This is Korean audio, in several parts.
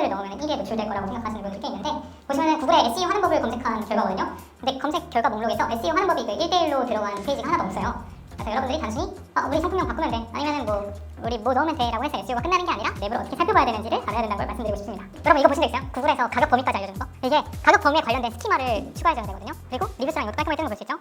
키워드를 넣으면 1위에 노출될 거라고 생각하시는 분들이 꽤 있는데, 보시면은 구글에 SEO 하는 법을 검색한 결과거든요. 근데 검색 결과 목록에서 SEO 하는 법이 그 1대1로 들어간 페이지가 하나도 없어요. 그래서 여러분들이 단순히 우리 상품명 바꾸면 돼, 아니면은 뭐 우리 뭐 넣으면 돼 라고 해서 SEO가 끝나는 게 아니라 내부를 어떻게 살펴봐야 되는지를 알아야 된다는 걸 말씀드리고 싶습니다. 여러분 이거 보신 적 있어요? 구글에서 가격 범위까지 알려주는 거? 이게 가격 범위에 관련된 스키마를 추가해줘야 되거든요. 그리고 리뷰수랑 이것도 깔끔하게 뜨는 걸 볼 수 있죠?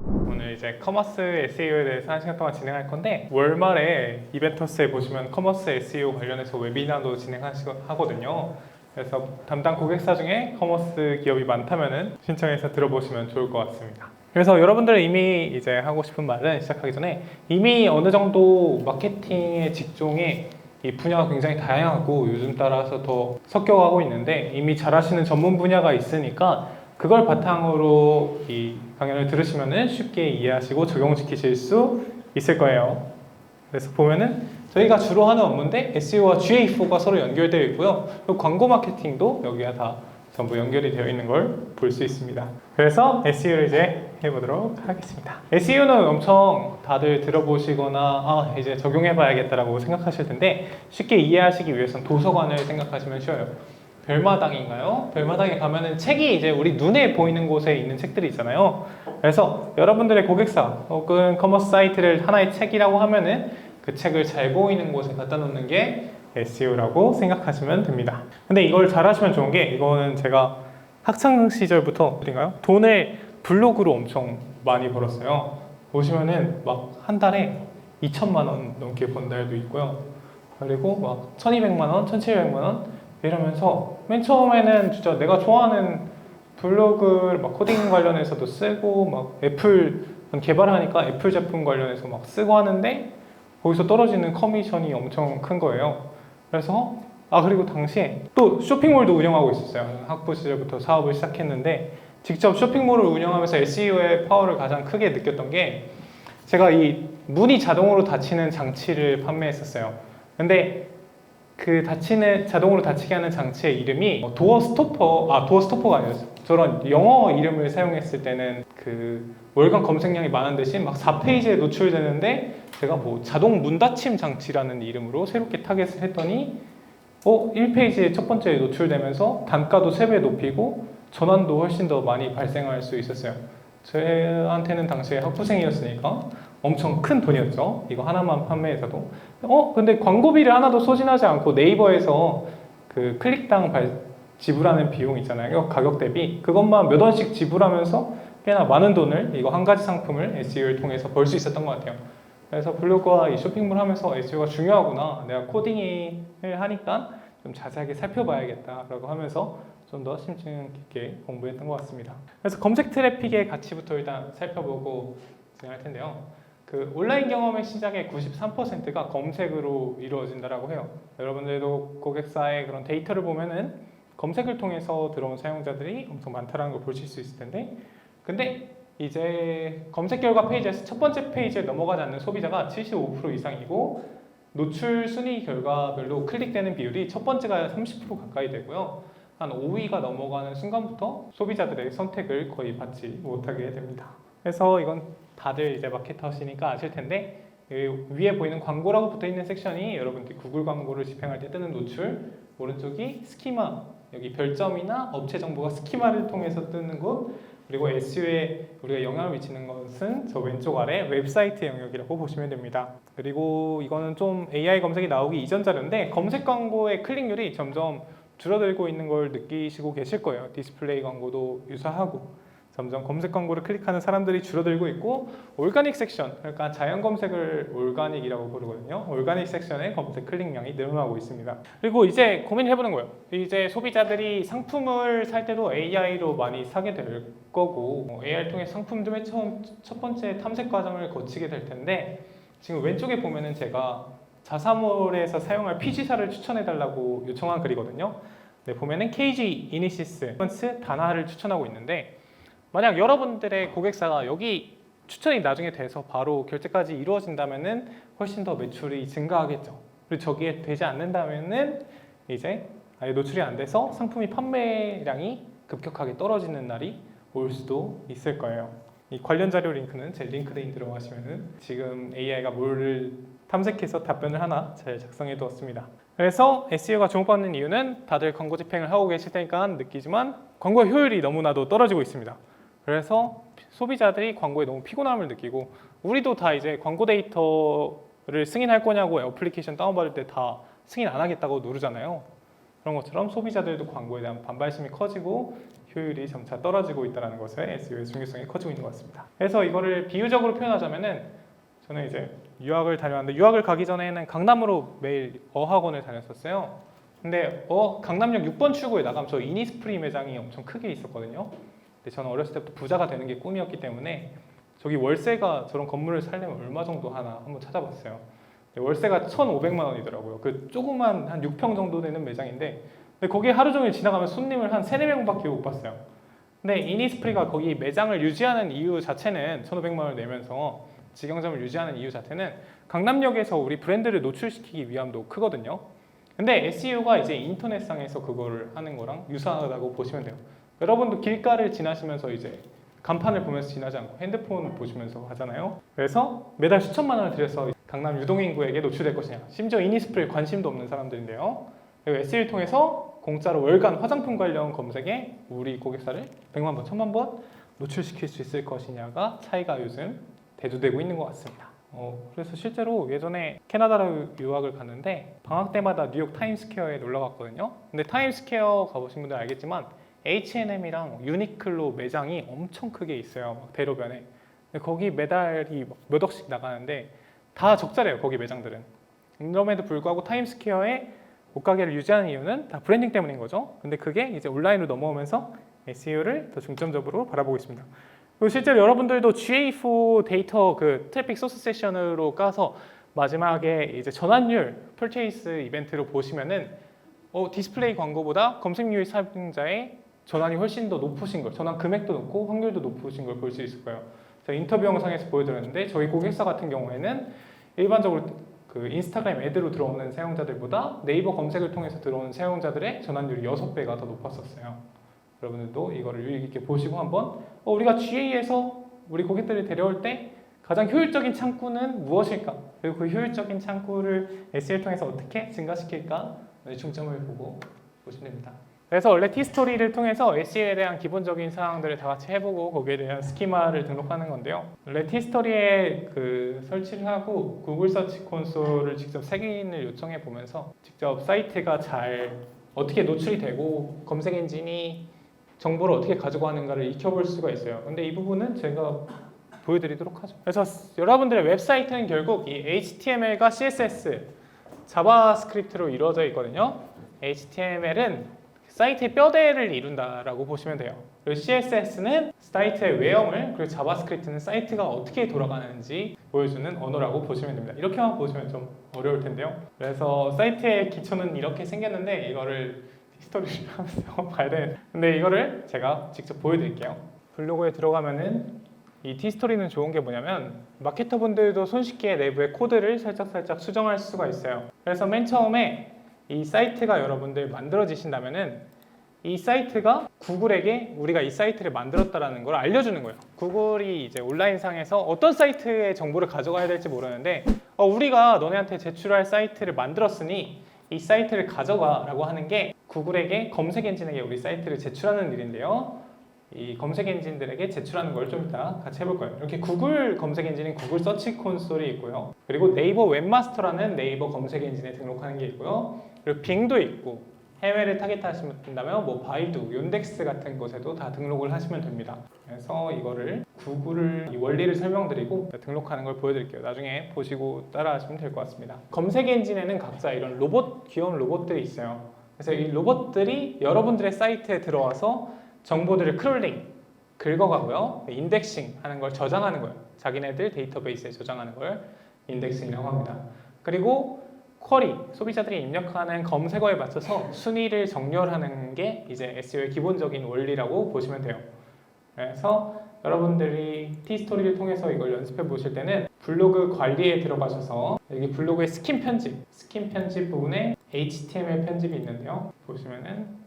오늘 이제 커머스 SEO에 대해서 1시간 동안 진행할 건데, 월말에 이벤터스에 보시면 커머스 SEO 관련해서 웨비나도 진행하거든요. 그래서 담당 고객사 중에 커머스 기업이 많다면 신청해서 들어보시면 좋을 것 같습니다. 그래서 여러분들 이미 이제 하고 싶은 말은 시작하기 전에 이미 어느 정도 마케팅의 직종에 이 분야가 굉장히 다양하고 요즘 따라서 더 섞여가고 있는데, 이미 잘 하시는 전문 분야가 있으니까 그걸 바탕으로 이 강연을 들으시면 쉽게 이해하시고 적용시키실 수 있을 거예요. 그래서 보면은 저희가 주로 하는 업무인데 SEO와 GA4가 서로 연결되어 있고요. 그리고 광고 마케팅도 여기가 다 전부 연결이 되어 있는 걸 볼 수 있습니다. 그래서 SEO를 이제 해보도록 하겠습니다. SEO는 엄청 다들 들어보시거나 이제 적용해봐야겠다라고 생각하실 텐데, 쉽게 이해하시기 위해서는 도서관을 생각하시면 쉬워요. 별마당인가요? 별마당에 가면은 책이 이제 우리 눈에 보이는 곳에 있는 책들이 있잖아요. 그래서 여러분들의 고객사 혹은 커머스 사이트를 하나의 책이라고 하면은 그 책을 잘 보이는 곳에 갖다 놓는 게 SEO라고 생각하시면 됩니다. 근데 이걸 잘 하시면 좋은 게, 이거는 제가 학창 시절부터 돈을 블로그로 엄청 많이 벌었어요. 보시면은 막 한 달에 2천만 원 넘게 번 달도 있고요. 그리고 막 1200만 원, 1700만 원 이러면서 맨 처음에는 진짜 내가 좋아하는 블로그 막 코딩 관련해서도 쓰고, 막 애플 개발하니까 애플 제품 관련해서 막 쓰고 하는데 거기서 떨어지는 커미션이 엄청 큰 거예요. 그래서 그리고 당시에 또 쇼핑몰도 운영하고 있었어요. 학부 시절부터 사업을 시작했는데, 직접 쇼핑몰을 운영하면서 SEO의 파워를 가장 크게 느꼈던 게, 제가 이 문이 자동으로 닫히는 장치를 판매했었어요. 근데 그 자동으로 닫히게 하는 장치의 이름이 도어 스토퍼가 아니었어요. 저런 영어 이름을 사용했을 때는 그 월간 검색량이 많은 대신 막 4페이지에 노출되는데, 제가 뭐 자동 문 닫힘 장치라는 이름으로 새롭게 타겟을 했더니 1페이지에 첫 번째에 노출되면서 단가도 3배 높이고 전환도 훨씬 더 많이 발생할 수 있었어요. 저한테는 당시에 학부생이었으니까 엄청 큰 돈이었죠. 이거 하나만 판매해서도. 근데 광고비를 하나도 소진하지 않고 네이버에서 그 클릭당 지불하는 비용 있잖아요. 가격 대비 그것만 몇 원씩 지불하면서 꽤나 많은 돈을 이거 한 가지 상품을 SEO를 통해서 벌 수 있었던 것 같아요. 그래서 블로그와 이 쇼핑몰 하면서 SEO가 중요하구나, 내가 코딩을 하니까 좀 자세하게 살펴봐야겠다라고 하면서 좀 더 심층 깊게 공부했던 것 같습니다. 그래서 검색 트래픽의 가치부터 일단 살펴보고 진행할 텐데요. 그 온라인 경험의 시작의 93%가 검색으로 이루어진다라고 해요. 여러분들도 고객사의 그런 데이터를 보면은 검색을 통해서 들어온 사용자들이 엄청 많다는 걸 보실 수 있을 텐데, 근데 이제 검색 결과 페이지에서 첫 번째 페이지에 넘어가지 않는 소비자가 75% 이상이고, 노출 순위 결과별로 클릭되는 비율이 첫 번째가 30% 가까이 되고요. 한 5위가 넘어가는 순간부터 소비자들의 선택을 거의 받지 못하게 됩니다. 그래서 이건 다들 이제 마케터시니까 아실 텐데, 위에 보이는 광고라고 붙어 있는 섹션이 여러분들이 구글 광고를 집행할 때 뜨는 노출, 오른쪽이 스키마, 여기 별점이나 업체 정보가 스키마를 통해서 뜨는 곳, 그리고 SEO에 우리가 영향을 미치는 것은 저 왼쪽 아래 웹사이트 영역이라고 보시면 됩니다. 그리고 이거는 좀 AI 검색이 나오기 이전 자료인데, 검색 광고의 클릭률이 점점 줄어들고 있는 걸 느끼시고 계실 거예요. 디스플레이 광고도 유사하고 점점 검색 광고를 클릭하는 사람들이 줄어들고 있고, 올가닉 섹션, 그러니까 자연 검색을 올가닉이라고 부르거든요. 올가닉 섹션의 검색 클릭량이 늘어나고 있습니다. 그리고 이제 고민해보는 거예요. 이제 소비자들이 상품을 살 때도 AI로 많이 사게 될 거고, AI를 통해 상품도 맨 처음 첫 번째 탐색 과정을 거치게 될 텐데, 지금 왼쪽에 보면은 제가 자사몰에서 사용할 PG사를 추천해달라고 요청한 글이거든요. 네, 보면은 KG 이니시스 다나를 추천하고 있는데, 만약 여러분들의 고객사가 여기 추천이 나중에 돼서 바로 결제까지 이루어진다면은 훨씬 더 매출이 증가하겠죠. 그리고 저기에 되지 않는다면은 이제 아예 노출이 안 돼서 상품이 판매량이 급격하게 떨어지는 날이 올 수도 있을 거예요. 이 관련 자료 링크는 제 링크드인 들어가시면은 지금 AI가 뭐를 탐색해서 답변을 하나 잘 작성해 두었습니다. 그래서 SEO가 주목받는 이유는 다들 광고 집행을 하고 계실 테니까 느끼지만 광고 효율이 너무나도 떨어지고 있습니다. 그래서 소비자들이 광고에 너무 피곤함을 느끼고 우리도 다 이제 광고 데이터를 승인할 거냐고 애플리케이션 다운받을 때 다 승인 안 하겠다고 누르잖아요. 그런 것처럼 소비자들도 광고에 대한 반발심이 커지고 효율이 점차 떨어지고 있다는 것에 SEO의 중요성이 커지고 있는 것 같습니다. 그래서 이거를 비유적으로 표현하자면은 저는 이제 유학을 다녀왔는데 유학을 가기 전에는 강남으로 매일 어학원을 다녔었어요. 근데 강남역 6번 출구에 나가면 저 이니스프리 매장이 엄청 크게 있었거든요. 근데 저는 어렸을 때부터 부자가 되는 게 꿈이었기 때문에 저기 월세가 저런 건물을 살려면 얼마 정도 하나 한번 찾아봤어요. 월세가 1,500만 원이더라고요. 그 조그만 한 6평 정도 되는 매장인데 근데 거기에 하루 종일 지나가면 손님을 한 3-4명밖에 못 봤어요. 근데 이니스프리가 거기 매장을 유지하는 이유 자체는 1,500만 원을 내면서 직영점을 유지하는 이유 자체는 강남역에서 우리 브랜드를 노출시키기 위함도 크거든요. 근데 SEO가 이제 인터넷상에서 그거를 하는 거랑 유사하다고 보시면 돼요. 여러분도 길가를 지나시면서 이제 간판을 보면서 지나지 않고 핸드폰 보시면서 하잖아요. 그래서 매달 수천만 원을 들여서 강남 유동인구에게 노출될 것이냐. 심지어 이니스프리에 관심도 없는 사람들인데요. 그리고 SEO를 통해서 공짜로 월간 화장품 관련 검색에 우리 고객사를 100만 번, 1000만 번 노출시킬 수 있을 것이냐가 차이가 요즘 대두되고 있는 것 같습니다. 그래서 실제로 예전에 캐나다로 유학을 갔는데 방학 때마다 뉴욕 타임스퀘어에 놀러 갔거든요. 근데 타임스퀘어 가보신 분들 알겠지만 H&M이랑 유니클로 매장이 엄청 크게 있어요. 막 대로변에. 근데 거기 매달이 몇 억씩 나가는데 다 적자래요. 거기 매장들은. 그럼에도 불구하고 타임스퀘어에 옷가게를 유지하는 이유는 다 브랜딩 때문인 거죠. 근데 그게 이제 온라인으로 넘어오면서 SEO를 더 중점적으로 바라보고 있습니다. 그리고 실제로 여러분들도 GA4 데이터 그 트래픽 소스 세션으로 까서 마지막에 이제 전환율 퍼체이스 이벤트로 보시면은 디스플레이 광고보다 검색률 사용자의 전환이 훨씬 더 높으신 걸, 전환 금액도 높고 확률도 높으신 걸 볼 수 있을 거예요. 제가 인터뷰 영상에서 보여드렸는데 저희 고객사 같은 경우에는 일반적으로 그 인스타그램 애드로 들어오는 사용자들보다 네이버 검색을 통해서 들어오는 사용자들의 전환율이 6배가 더 높았었어요. 여러분들도 이거를 유의 깊게 보시고 한번 우리가 GA에서 우리 고객들을 데려올 때 가장 효율적인 창구는 무엇일까? 그리고 그 효율적인 창구를 SEO를 통해서 어떻게 증가시킬까? 중점을 보고 보시면 됩니다. 그래서 원래 T스토리를 통해서 SEO에 대한 기본적인 사항들을 다 같이 해보고 거기에 대한 스키마를 등록하는 건데요. 원래 T스토리에 그 설치를 하고 구글 서치 콘솔을 직접 색인을 요청해 보면서 직접 사이트가 잘 어떻게 노출이 되고 검색 엔진이 정보를 어떻게 가지고 가는가를 익혀볼 수가 있어요. 근데 이 부분은 제가 보여드리도록 하죠. 그래서 여러분들의 웹사이트는 결국 이 HTML과 CSS, 자바스크립트로 이루어져 있거든요. HTML은 사이트의 뼈대를 이룬다라고 보시면 돼요. 그리고 CSS는 사이트의 외형을, 그리고 자바스크립트는 사이트가 어떻게 돌아가는지 보여주는 언어라고 보시면 됩니다. 이렇게만 보시면 좀 어려울 텐데요. 그래서 사이트의 기초는 이렇게 생겼는데 이거를 스토리를 하면서 봐야 돼. 근데 이거를 제가 직접 보여드릴게요. 블로그에 들어가면은 이 T스토리는 좋은 게 뭐냐면 마케터분들도 손쉽게 내부의 코드를 살짝 수정할 수가 있어요. 그래서 맨 처음에 이 사이트가 여러분들 만들어지신다면은 이 사이트가 구글에게 우리가 이 사이트를 만들었다라는 걸 알려주는 거예요. 구글이 이제 온라인상에서 어떤 사이트의 정보를 가져가야 될지 모르는데 우리가 너네한테 제출할 사이트를 만들었으니 이 사이트를 가져가 라고 하는 게 구글에게 검색 엔진에게 우리 사이트를 제출하는 일인데요. 이 검색 엔진들에게 제출하는 걸 좀 이따 같이 해볼 거예요. 이렇게 구글 검색 엔진은 구글 서치 콘솔이 있고요. 그리고 네이버 웹마스터라는 네이버 검색 엔진에 등록하는 게 있고요. 그리고 빙도 있고 해외를 타겟하신다면 뭐 바이두, 욘덱스 같은 곳에도 다 등록을 하시면 됩니다. 그래서 이거를 구글을 이 원리를 설명드리고 등록하는 걸 보여드릴게요. 나중에 보시고 따라하시면 될 것 같습니다. 검색 엔진에는 각자 이런 로봇, 귀여운 로봇들이 있어요. 그래서 이 로봇들이 여러분들의 사이트에 들어와서 정보들을 크롤링, 긁어가고요. 인덱싱 하는 걸 저장하는 거예요. 자기네들 데이터베이스에 저장하는 걸 인덱싱이라고 합니다. 그리고 쿼리, 소비자들이 입력하는 검색어에 맞춰서 순위를 정렬하는 게 이제 SEO의 기본적인 원리라고 보시면 돼요. 그래서 여러분들이 T스토리를 통해서 이걸 연습해 보실 때는 블로그 관리에 들어가셔서 여기 블로그의 스킨 편집 부분에 HTML 편집이 있는데요. 보시면은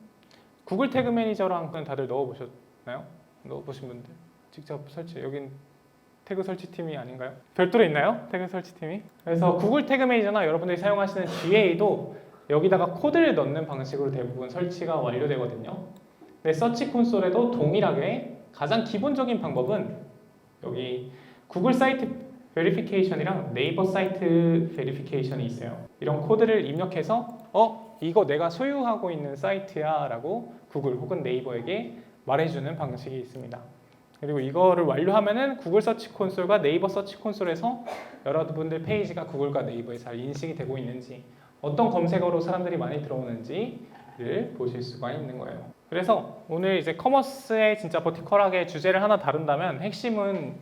구글 태그 매니저랑 다들 넣어보셨나요? 넣어보신 분들? 직접 설치, 여긴 태그 설치팀이 아닌가요? 별도로 있나요? 태그 설치팀이? 그래서 구글 태그 매니저나 여러분들이 사용하시는 GA도 여기다가 코드를 넣는 방식으로 대부분 설치가 완료되거든요. 근데 서치 콘솔에도 동일하게 가장 기본적인 방법은 여기 구글 사이트 베리피케이션이랑 네이버 사이트 베리피케이션이 있어요. 이런 코드를 입력해서 이거 내가 소유하고 있는 사이트야 라고 구글 혹은 네이버에게 말해주는 방식이 있습니다. 그리고 이거를 완료하면은 구글 서치 콘솔과 네이버 서치 콘솔에서 여러분들 페이지가 구글과 네이버에 잘 인식이 되고 있는지, 어떤 검색어로 사람들이 많이 들어오는지를 보실 수가 있는 거예요. 그래서 오늘 이제 커머스의 진짜 버티컬하게 주제를 하나 다룬다면 핵심은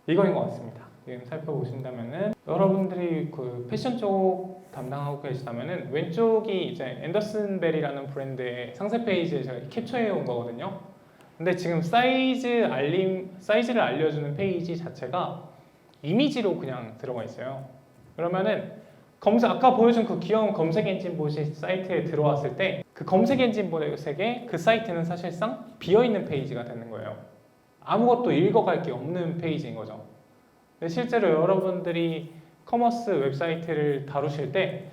이거인 것 같습니다. 지금 살펴보신다면은 여러분들이 그 패션 쪽 담당하고 계시다면은 왼쪽이 이제 앤더슨 벨이라는 브랜드의 상세 페이지에 제가 캡처해 온 거거든요. 근데 지금 사이즈를 알려주는 페이지 자체가 이미지로 그냥 들어가 있어요. 그러면은 아까 보여준 그 귀여운 검색 엔진 보시 사이트에 들어왔을 때 그 검색 엔진 보색에 그 사이트는 사실상 비어있는 페이지가 되는 거예요. 아무것도 읽어갈 게 없는 페이지인 거죠. 근데 실제로 여러분들이 커머스 웹사이트를 다루실 때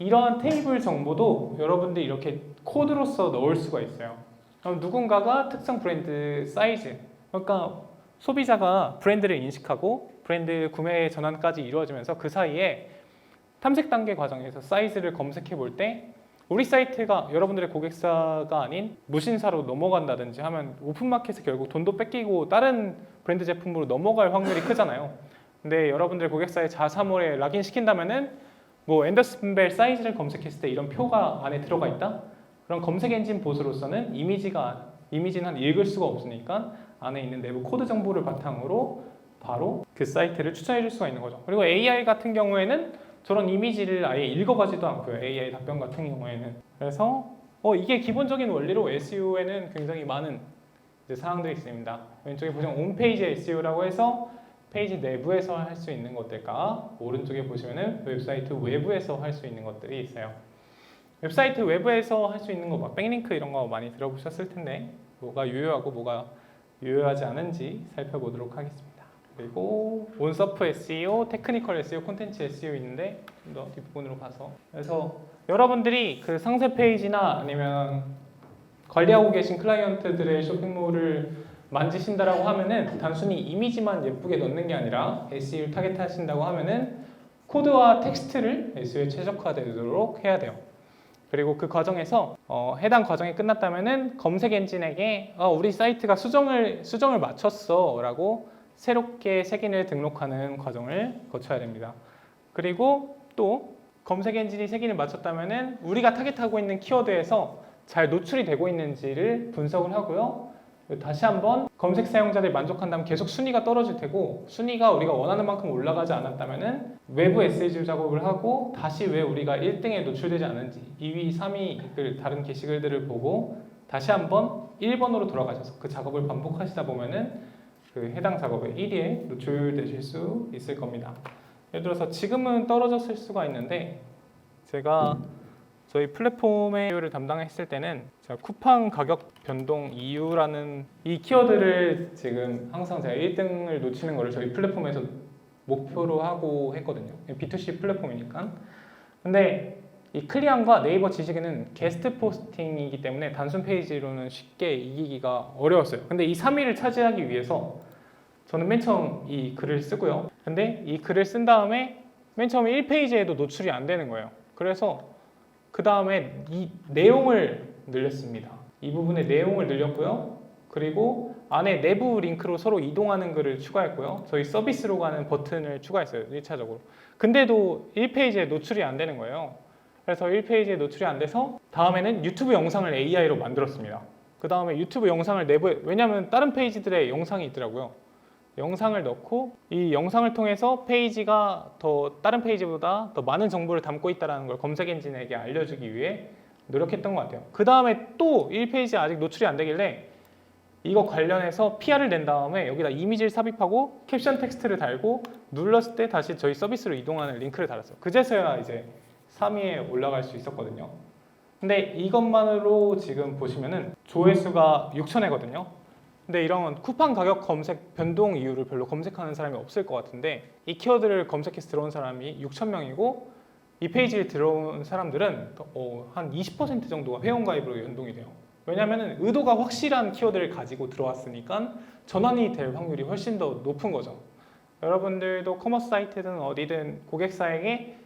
이러한 테이블 정보도 여러분들이 이렇게 코드로서 넣을 수가 있어요. 그럼 누군가가 특정 브랜드 사이즈, 그러니까 소비자가 브랜드를 인식하고 브랜드 구매 전환까지 이루어지면서 그 사이에 탐색 단계 과정에서 사이즈를 검색해 볼 때 우리 사이트가 여러분들의 고객사가 아닌 무신사로 넘어간다든지 하면 오픈마켓에 결국 돈도 뺏기고 다른 브랜드 제품으로 넘어갈 확률이 크잖아요. 근데 여러분들 고객사의 자사몰에 락인 시킨다면은 뭐 앤더슨 벨 사이즈를 검색했을 때 이런 표가 안에 들어가 있다? 그럼 검색 엔진 봇으로서는 이미지는 한 읽을 수가 없으니까 안에 있는 내부 코드 정보를 바탕으로 바로 그 사이트를 추천해 줄 수가 있는 거죠. 그리고 AI 같은 경우에는 저런 이미지를 아예 읽어가지도 않고요. AI 답변 같은 경우에는. 그래서 이게 기본적인 원리로 SEO에는 굉장히 많은 이제 사항들이 있습니다. 왼쪽에 보시면 홈페이지 SEO라고 해서 페이지 내부에서 할 수 있는 것들과 오른쪽에 보시면은 웹사이트 외부에서 할 수 있는 것들이 있어요. 웹사이트 외부에서 할 수 있는 거 막 백링크 이런 거 많이 들어보셨을 텐데 뭐가 유효하고 뭐가 유효하지 않은지 살펴보도록 하겠습니다. 그리고 온서프 SEO, 테크니컬 SEO, 콘텐츠 SEO 있는데 좀 더 뒷부분으로 가서 그래서 여러분들이 그 상세 페이지나 아니면 관리하고 계신 클라이언트들의 쇼핑몰을 만지신다라고 하면은 단순히 이미지만 예쁘게 넣는 게 아니라 SEO를 타겟하신다고 하면은 코드와 텍스트를 SEO에 최적화되도록 해야 돼요. 그리고 그 과정에서 해당 과정이 끝났다면은 검색 엔진에게 우리 사이트가 수정을 마쳤어 라고 새롭게 색인을 등록하는 과정을 거쳐야 됩니다. 그리고 또 검색 엔진이 색인을 마쳤다면은 우리가 타겟하고 있는 키워드에서 잘 노출이 되고 있는지를 분석을 하고요. 다시 한번 검색 사용자들 만족한다면 계속 순위가 떨어질 테고 순위가 우리가 원하는 만큼 올라가지 않았다면은 외부 SEO 작업을 하고 다시 왜 우리가 1등에 노출되지 않은지 2위, 3위 다른 게시글들을 보고 다시 한번 1번으로 돌아가셔서 그 작업을 반복하시다 보면은 그 해당 작업에 1위에 노출되실 수 있을 겁니다. 예를 들어서 지금은 떨어졌을 수가 있는데 제가 저희 플랫폼의 SEO를 담당했을 때는 제가 쿠팡 가격 변동 이유라는 이 키워드를 지금 항상 제가 1등을 놓치는 거를 저희 플랫폼에서 목표로 하고 했거든요. B2C 플랫폼이니까. 근데 이 클리앙과 네이버 지식에는 게스트 포스팅이기 때문에 단순 페이지로는 쉽게 이기기가 어려웠어요. 근데 이 3위를 차지하기 위해서 저는 맨 처음 이 글을 쓰고요. 근데 이 글을 쓴 다음에 맨 처음에 1페이지에도 노출이 안 되는 거예요. 그래서 그 다음에 이 내용을 늘렸습니다. 이 부분의 내용을 늘렸고요. 그리고 안에 내부 링크로 서로 이동하는 글을 추가했고요. 저희 서비스로 가는 버튼을 추가했어요. 1차적으로. 근데도 1페이지에 노출이 안 되는 거예요. 그래서 1페이지에 노출이 안 돼서 다음에는 유튜브 영상을 AI로 만들었습니다. 그 다음에 유튜브 영상을 내부에, 왜냐하면 다른 페이지들의 영상이 있더라고요. 영상을 넣고 이 영상을 통해서 페이지가 다른 페이지보다 더 많은 정보를 담고 있다는 걸 검색 엔진에게 알려주기 위해 노력했던 것 같아요. 그 다음에 또 1페이지 아직 노출이 안 되길래 이거 관련해서 PR을 낸 다음에 여기다 이미지를 삽입하고 캡션 텍스트를 달고 눌렀을 때 다시 저희 서비스로 이동하는 링크를 달았어요. 그제서야 이제 3위에 올라갈 수 있었거든요. 근데 이것만으로 지금 보시면은 조회수가 6,000회거든요. 근데 이런 쿠팡 가격 검색 변동 이유를 별로 검색하는 사람이 없을 것 같은데 이 키워드를 검색해서 들어온 사람이 6,000명이고 이 페이지에 들어온 사람들은 한 20% 정도가 회원가입으로 연동이 돼요. 왜냐하면 의도가 확실한 키워드를 가지고 들어왔으니까 전환이 될 확률이 훨씬 더 높은 거죠. 여러분들도 커머스 사이트든 어디든 고객사에게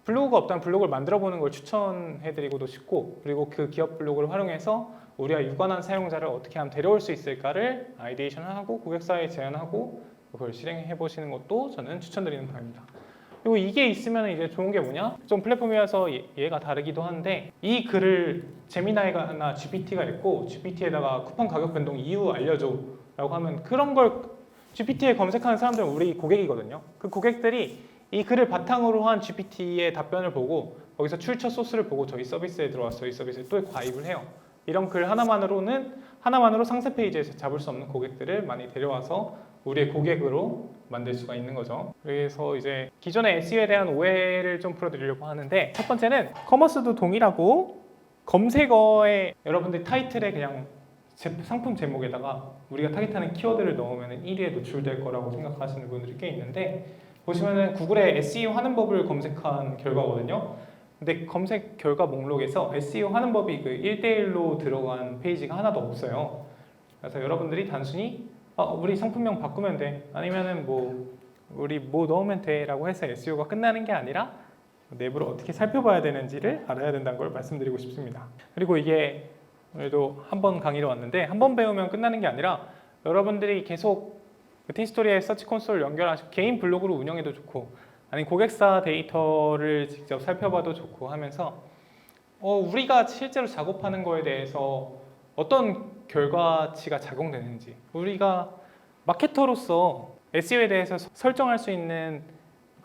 블로그가 없다면 블로그를 만들어 보는 걸 추천해드리고도 싶고, 그리고 그 기업 블로그를 활용해서 우리가 유관한 사용자를 어떻게 하면 데려올 수 있을까를 아이디에이션하고 고객사에 제안하고 그걸 실행해 보시는 것도 저는 추천드리는 바입니다. 그리고 이게 있으면 이제 좋은 게 뭐냐? 좀 플랫폼이어서 얘가 다르기도 한데 이 글을 제미나이나 GPT가 읽고 GPT에다가 쿠팡 가격 변동 이유 알려줘 라고 하면 그런 걸 GPT에 검색하는 사람들은 우리 고객이거든요. 그 고객들이 이 글을 바탕으로 한 GPT의 답변을 보고 거기서 출처 소스를 보고 저희 서비스에 들어와서 저희 서비스에 또 가입을 해요. 이런 글 하나만으로 상세 페이지에서 잡을 수 없는 고객들을 많이 데려와서 우리의 고객으로 만들 수가 있는 거죠. 그래서 이제 기존의 SEO에 대한 오해를 좀 풀어드리려고 하는데, 첫 번째는 커머스도 동일하고 검색어에 여러분들이 타이틀에 그냥 상품 제목에다가 우리가 타깃하는 키워드를 넣으면 1위에 노출될 거라고 생각하시는 분들이 꽤 있는데, 보시면은 구글에 SEO 하는 법을 검색한 결과거든요. 근데 검색 결과 목록에서 SEO 하는 법이 그 1대1로 들어간 페이지가 하나도 없어요. 그래서 여러분들이 단순히 우리 상품명 바꾸면 돼, 아니면은 우리 넣으면 돼 라고 해서 SEO가 끝나는 게 아니라 내부를 어떻게 살펴봐야 되는지를 알아야 된다는 걸 말씀드리고 싶습니다. 그리고 이게 오늘도 한 번 강의로 왔는데 한 번 배우면 끝나는 게 아니라 여러분들이 계속 티스토리에 서치 콘솔 연결하시고 개인 블로그로 운영해도 좋고, 아니 고객사 데이터를 직접 살펴봐도 좋고 하면서 우리가 실제로 작업하는 거에 대해서 어떤 결과치가 작용되는지, 우리가 마케터로서 SEO에 대해서 설정할 수 있는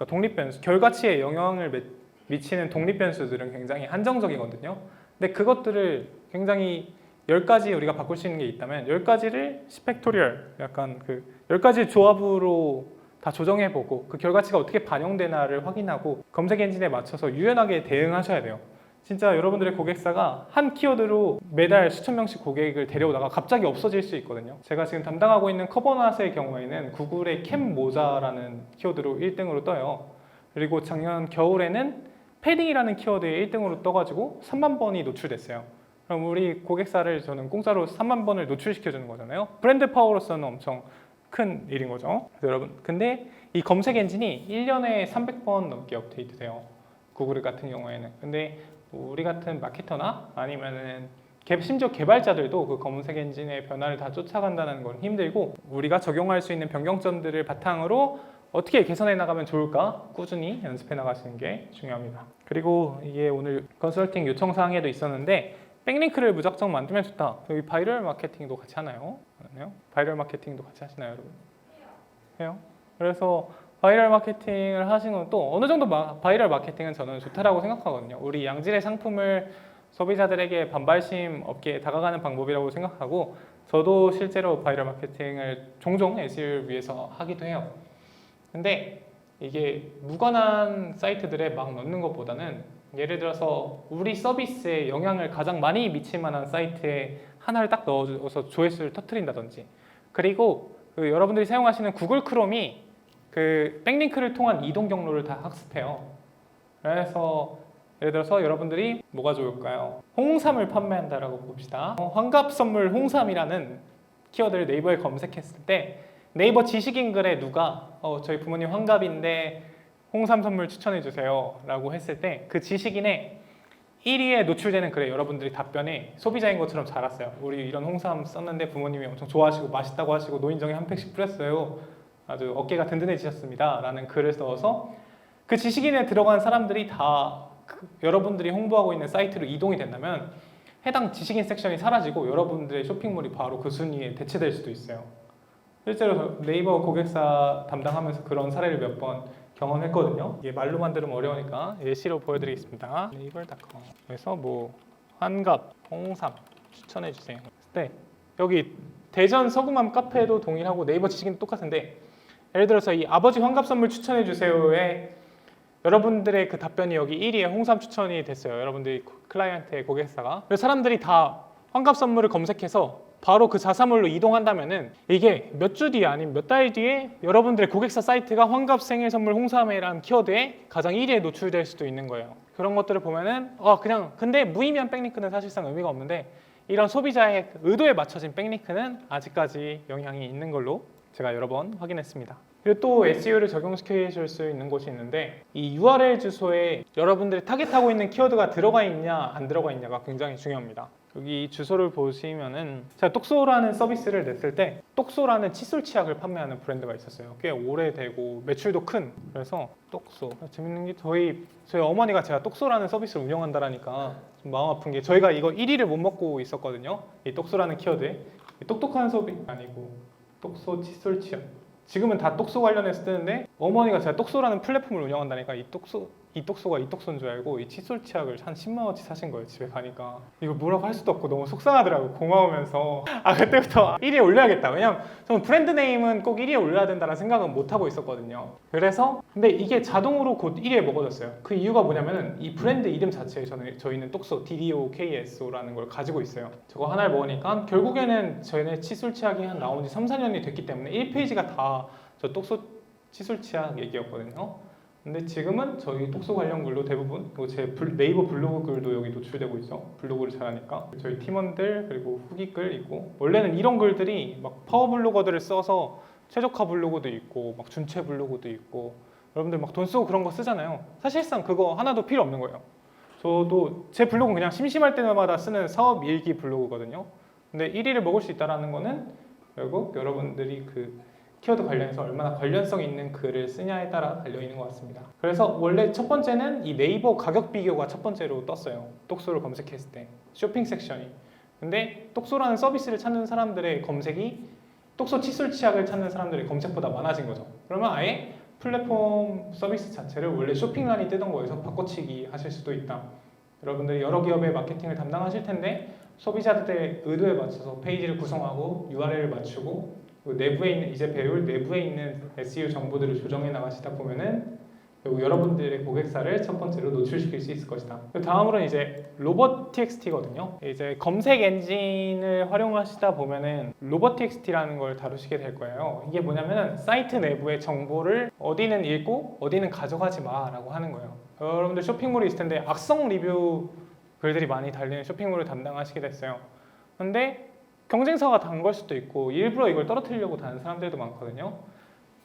독립 변수, 결과치에 영향을 미치는 독립 변수들은 굉장히 한정적이거든요. 근데 그것들을 굉장히 10가지 우리가 바꿀 수 있는 게 있다면 10가지를 스펙토리얼, 약간 그 10가지 조합으로 다 조정해보고 그 결과치가 어떻게 반영되나를 확인하고 검색 엔진에 맞춰서 유연하게 대응하셔야 돼요. 진짜 여러분들의 고객사가 한 키워드로 매달 수천 명씩 고객을 데려오다가 갑자기 없어질 수 있거든요. 제가 지금 담당하고 있는 커버낫의 경우에는 구글의 캠 모자라는 키워드로 1등으로 떠요. 그리고 작년 겨울에는 패딩이라는 키워드에 1등으로 떠가지고 3만 번이 노출됐어요. 그럼 우리 고객사를 저는 공짜로 3만 번을 노출시켜주는 거잖아요. 브랜드 파워로서는 엄청 큰 일인 거죠. 그래서 여러분, 근데 이 검색 엔진이 1년에 300번 넘게 업데이트돼요. 구글 같은 경우에는. 근데 우리 같은 마케터나 아니면은 심지어 개발자들도 그 검색 엔진의 변화를 다 쫓아간다는 건 힘들고, 우리가 적용할 수 있는 변경점들을 바탕으로 어떻게 개선해 나가면 좋을까 꾸준히 연습해 나가시는 게 중요합니다. 그리고 이게 오늘 컨설팅 요청사항에도 있었는데 백링크를 무작정 만들면 좋다. 여기 바이럴 마케팅도 같이 하나요? 아니요? 바이럴 마케팅도 같이 하시나요, 여러분? 해요? 그래서 바이럴 마케팅을 하시는 또 어느 정도 바이럴 마케팅은 저는 좋다라고 생각하거든요. 우리 양질의 상품을 소비자들에게 반발심 없게 다가가는 방법이라고 생각하고, 저도 실제로 바이럴 마케팅을 종종 SEO를 위해서 하기도 해요. 근데 이게 무관한 사이트들에 막 넣는 것보다는 예를 들어서 우리 서비스에 영향을 가장 많이 미칠 만한 사이트에 하나를 딱 넣어서 조회수를 터뜨린다든지, 그리고 그 여러분들이 사용하시는 구글 크롬이 그 백링크를 통한 이동 경로를 다 학습해요. 그래서 예를 들어서 여러분들이 뭐가 좋을까요? 홍삼을 판매한다라고 봅시다. 환갑 선물 홍삼이라는 키워드를 네이버에 검색했을 때 네이버 지식인 글에 누가 저희 부모님 환갑인데 홍삼 선물 추천해 주세요 라고 했을 때 그 지식인의 1위에 노출되는 글에 여러분들이 답변에 소비자인 것처럼 잘 왔어요. 우리 이런 홍삼 썼는데 부모님이 엄청 좋아하시고 맛있다고 하시고 노인정에 한 팩씩 뿌렸어요. 아주 어깨가 든든해지셨습니다 라는 글을 써서 그 지식인에 들어간 사람들이 다 여러분들이 홍보하고 있는 사이트로 이동이 된다면 해당 지식인 섹션이 사라지고 여러분들의 쇼핑몰이 바로 그 순위에 대체될 수도 있어요. 실제로 네이버 고객사 담당하면서 그런 사례를 몇 번 경험했거든요. 이게 말로만 들으면 어려우니까 예시로 보여드리겠습니다. 네이버.com 그래서 환갑, 홍삼 추천해주세요. 네, 여기 대전 서구맘 카페도 동일하고 네이버 지식인도 똑같은데, 예를 들어서 이 아버지 환갑 선물 추천해주세요에 여러분들의 그 답변이 여기 1위에 홍삼 추천이 됐어요. 여러분들이 클라이언트의 고객사가. 그래서 사람들이 다 환갑 선물을 검색해서 바로 그 자사몰로 이동한다면은 이게 몇 주 뒤에 아니면 몇 달 뒤에 여러분들의 고객사 사이트가 환갑 생일 선물 홍삼회라는 키워드에 가장 1위에 노출될 수도 있는 거예요. 그런 것들을 보면은 그냥 근데 무의미한 백링크는 사실상 의미가 없는데 이런 소비자의 의도에 맞춰진 백링크는 아직까지 영향이 있는 걸로 제가 여러 번 확인했습니다. 그리고 또 SEO를 적용시킬 수 있는 곳이 있는데 이 URL 주소에 여러분들이 타겟하고 있는 키워드가 들어가 있냐 안 들어가 있냐가 굉장히 중요합니다. 여기 주소를 보시면은 제가 똑소라는 서비스를 냈을 때 똑소라는 칫솔 치약을 판매하는 브랜드가 있었어요. 꽤 오래되고 매출도 큰. 그래서 똑소 재밌는 게 저희 어머니가 제가 똑소라는 서비스를 운영한다라니까 좀 마음 아픈 게 저희가 이거 1위를 못 먹고 있었거든요. 이 똑소라는 키워드에 똑똑한 소비 아니고 똑소 칫솔 치약. 지금은 다 똑소 관련해서 뜨는데 어머니가 제가 똑소라는 플랫폼을 운영한다니까 이 똑소가 이 똑소인 줄 알고 이 칫솔 치약을 한 10만 원치 사신 거예요. 집에 가니까 이거 뭐라고 할 수도 없고 너무 속상하더라고. 고마우면서 그때부터 1위에 올려야겠다. 왜냐면 저는 브랜드 네임은 꼭 1위에 올려야 된다는 생각은 못 하고 있었거든요. 그래서 근데 이게 자동으로 곧 1위에 먹어졌어요. 그 이유가 뭐냐면은 이 브랜드 이름 자체에 저희는 똑소 DDOKSO라는 걸 가지고 있어요. 저거 하나를 먹으니까 결국에는 저희는 칫솔 치약이 한 나온 지 3, 4년이 됐기 때문에 1페이지가 다 저 똑소 칫솔 치약 얘기였거든요. 근데 지금은 저희 똑소 관련 글도 대부분 그리고 제 네이버 블로그 글도 여기 노출되고 있어. 블로그를 잘하니까 저희 팀원들 그리고 후기 글 있고 원래는 이런 글들이 막 파워 블로거들을 써서 최적화 블로그도 있고 막 준체 블로그도 있고 여러분들 막 돈 쓰고 그런 거 쓰잖아요. 사실상 그거 하나도 필요 없는 거예요. 저도 제 블로그는 그냥 심심할 때마다 쓰는 사업 일기 블로그거든요. 근데 1위를 먹을 수 있다는 거는 결국 여러분들이 그 키워드 관련해서 얼마나 관련성 있는 글을 쓰냐에 따라 달려있는 것 같습니다. 그래서 원래 첫 번째는 이 네이버 가격 비교가 첫 번째로 떴어요. 똑소를 검색했을 때 쇼핑 섹션이. 근데 똑소라는 서비스를 찾는 사람들의 검색이 똑소 칫솔 치약을 찾는 사람들의 검색보다 많아진 거죠. 그러면 아예 플랫폼 서비스 자체를 원래 쇼핑란이 뜨던 거에서 바꿔치기 하실 수도 있다. 여러분들이 여러 기업의 마케팅을 담당하실 텐데 소비자들의 의도에 맞춰서 페이지를 구성하고 URL을 맞추고 내부에 있는 이제 배울 내부에 있는 SEO 정보들을 조정해 나가시다 보면은 여러분들의 고객사를 첫 번째로 노출시킬 수 있을 것이다. 다음으로는 이제 로봇TXT거든요. 이제 검색 엔진을 활용하시다 보면은 로봇TXT라는 걸 다루시게 될 거예요. 이게 뭐냐면은 사이트 내부의 정보를 어디는 읽고 어디는 가져가지 마라고 하는 거예요. 여러분들 쇼핑몰이 있을 텐데 악성 리뷰 글들이 많이 달리는 쇼핑몰을 담당하시게 됐어요. 근데 경쟁사가 단 걸 수도 있고 일부러 이걸 떨어뜨리려고 다는 사람들도 많거든요.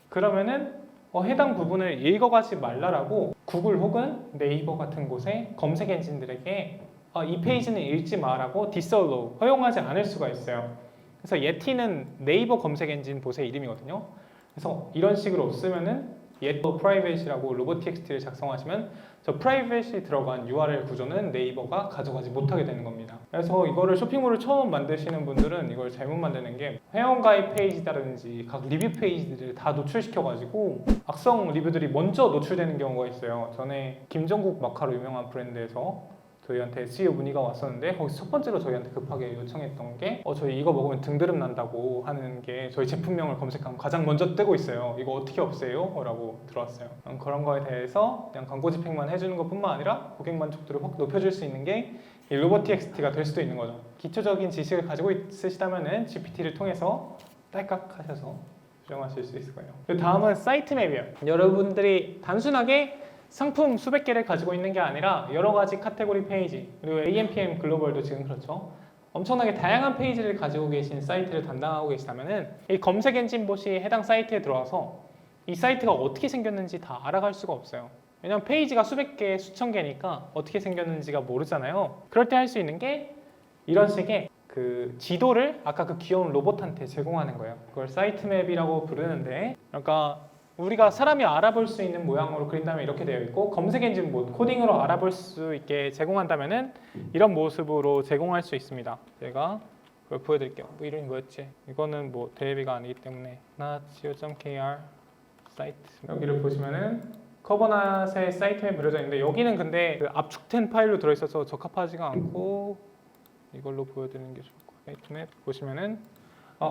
그러면은 해당 부분을 읽어가지 말라라고 구글 혹은 네이버 같은 곳에 검색 엔진들에게 이 페이지는 읽지 마라고 디설로 허용하지 않을 수가 있어요. 그래서 예티는 네이버 검색 엔진 봇의 이름이거든요. 그래서 이런 식으로 쓰면은 예터 프라이빗이라고 로봇TXT를 작성하시면 저 프라이빗이 들어간 URL 구조는 네이버가 가져가지 못하게 되는 겁니다. 그래서 이거를 쇼핑몰을 처음 만드시는 분들은 이걸 잘못 만드는 게 회원가입 페이지라든지 각 리뷰 페이지들을 다 노출시켜가지고 악성 리뷰들이 먼저 노출되는 경우가 있어요. 전에 김정국 마카로 유명한 브랜드에서 저희한테 SEO 문의가 왔었는데 거기서 첫 번째로 저희한테 급하게 요청했던 게 저희 이거 먹으면 등드름 난다고 하는 게 저희 제품명을 검색하면 가장 먼저 뜨고 있어요. 이거 어떻게 없애요? 라고 들어왔어요. 그런 거에 대해서 그냥 광고 집행만 해주는 것뿐만 아니라 고객 만족도를 확 높여줄 수 있는 게 이 로봇TXT가 될 수도 있는 거죠. 기초적인 지식을 가지고 있으시다면 GPT를 통해서 딸깍 하셔서 수정하실 수 있을 거예요. 다음은 사이트 맵이에요. 여러분들이 단순하게 상품 수백 개를 가지고 있는 게 아니라 여러 가지 카테고리 페이지 그리고 AMPM 글로벌도 지금 그렇죠. 엄청나게 다양한 페이지를 가지고 계신 사이트를 담당하고 계시다면은 이 검색 엔진 봇이 해당 사이트에 들어와서 이 사이트가 어떻게 생겼는지 다 알아갈 수가 없어요. 왜냐면 페이지가 수백 개, 수천 개니까 어떻게 생겼는지가 모르잖아요. 그럴 때 할 수 있는 게 이런 식의 그 지도를 아까 그 귀여운 로봇한테 제공하는 거예요. 그걸 사이트 맵이라고 부르는데 그러니까 우리가 사람이 알아볼 수 있는 모양으로 그린다면 이렇게 되어 있고 검색 엔진 못 코딩으로 알아볼 수 있게 제공한다면은 이런 모습으로 제공할 수 있습니다. 제가 그걸 보여드릴게요. 뭐 이름이 뭐였지? 이거는 뭐 대비가 아니기 때문에 natio.kr 사이트 여기를 보시면은 커버낫의 사이트에 그려져 있는데 여기는 근데 그 압축된 파일로 들어있어서 적합하지가 않고 이걸로 보여드리는 게 좋을 것 같아요. 사이트맵 보시면은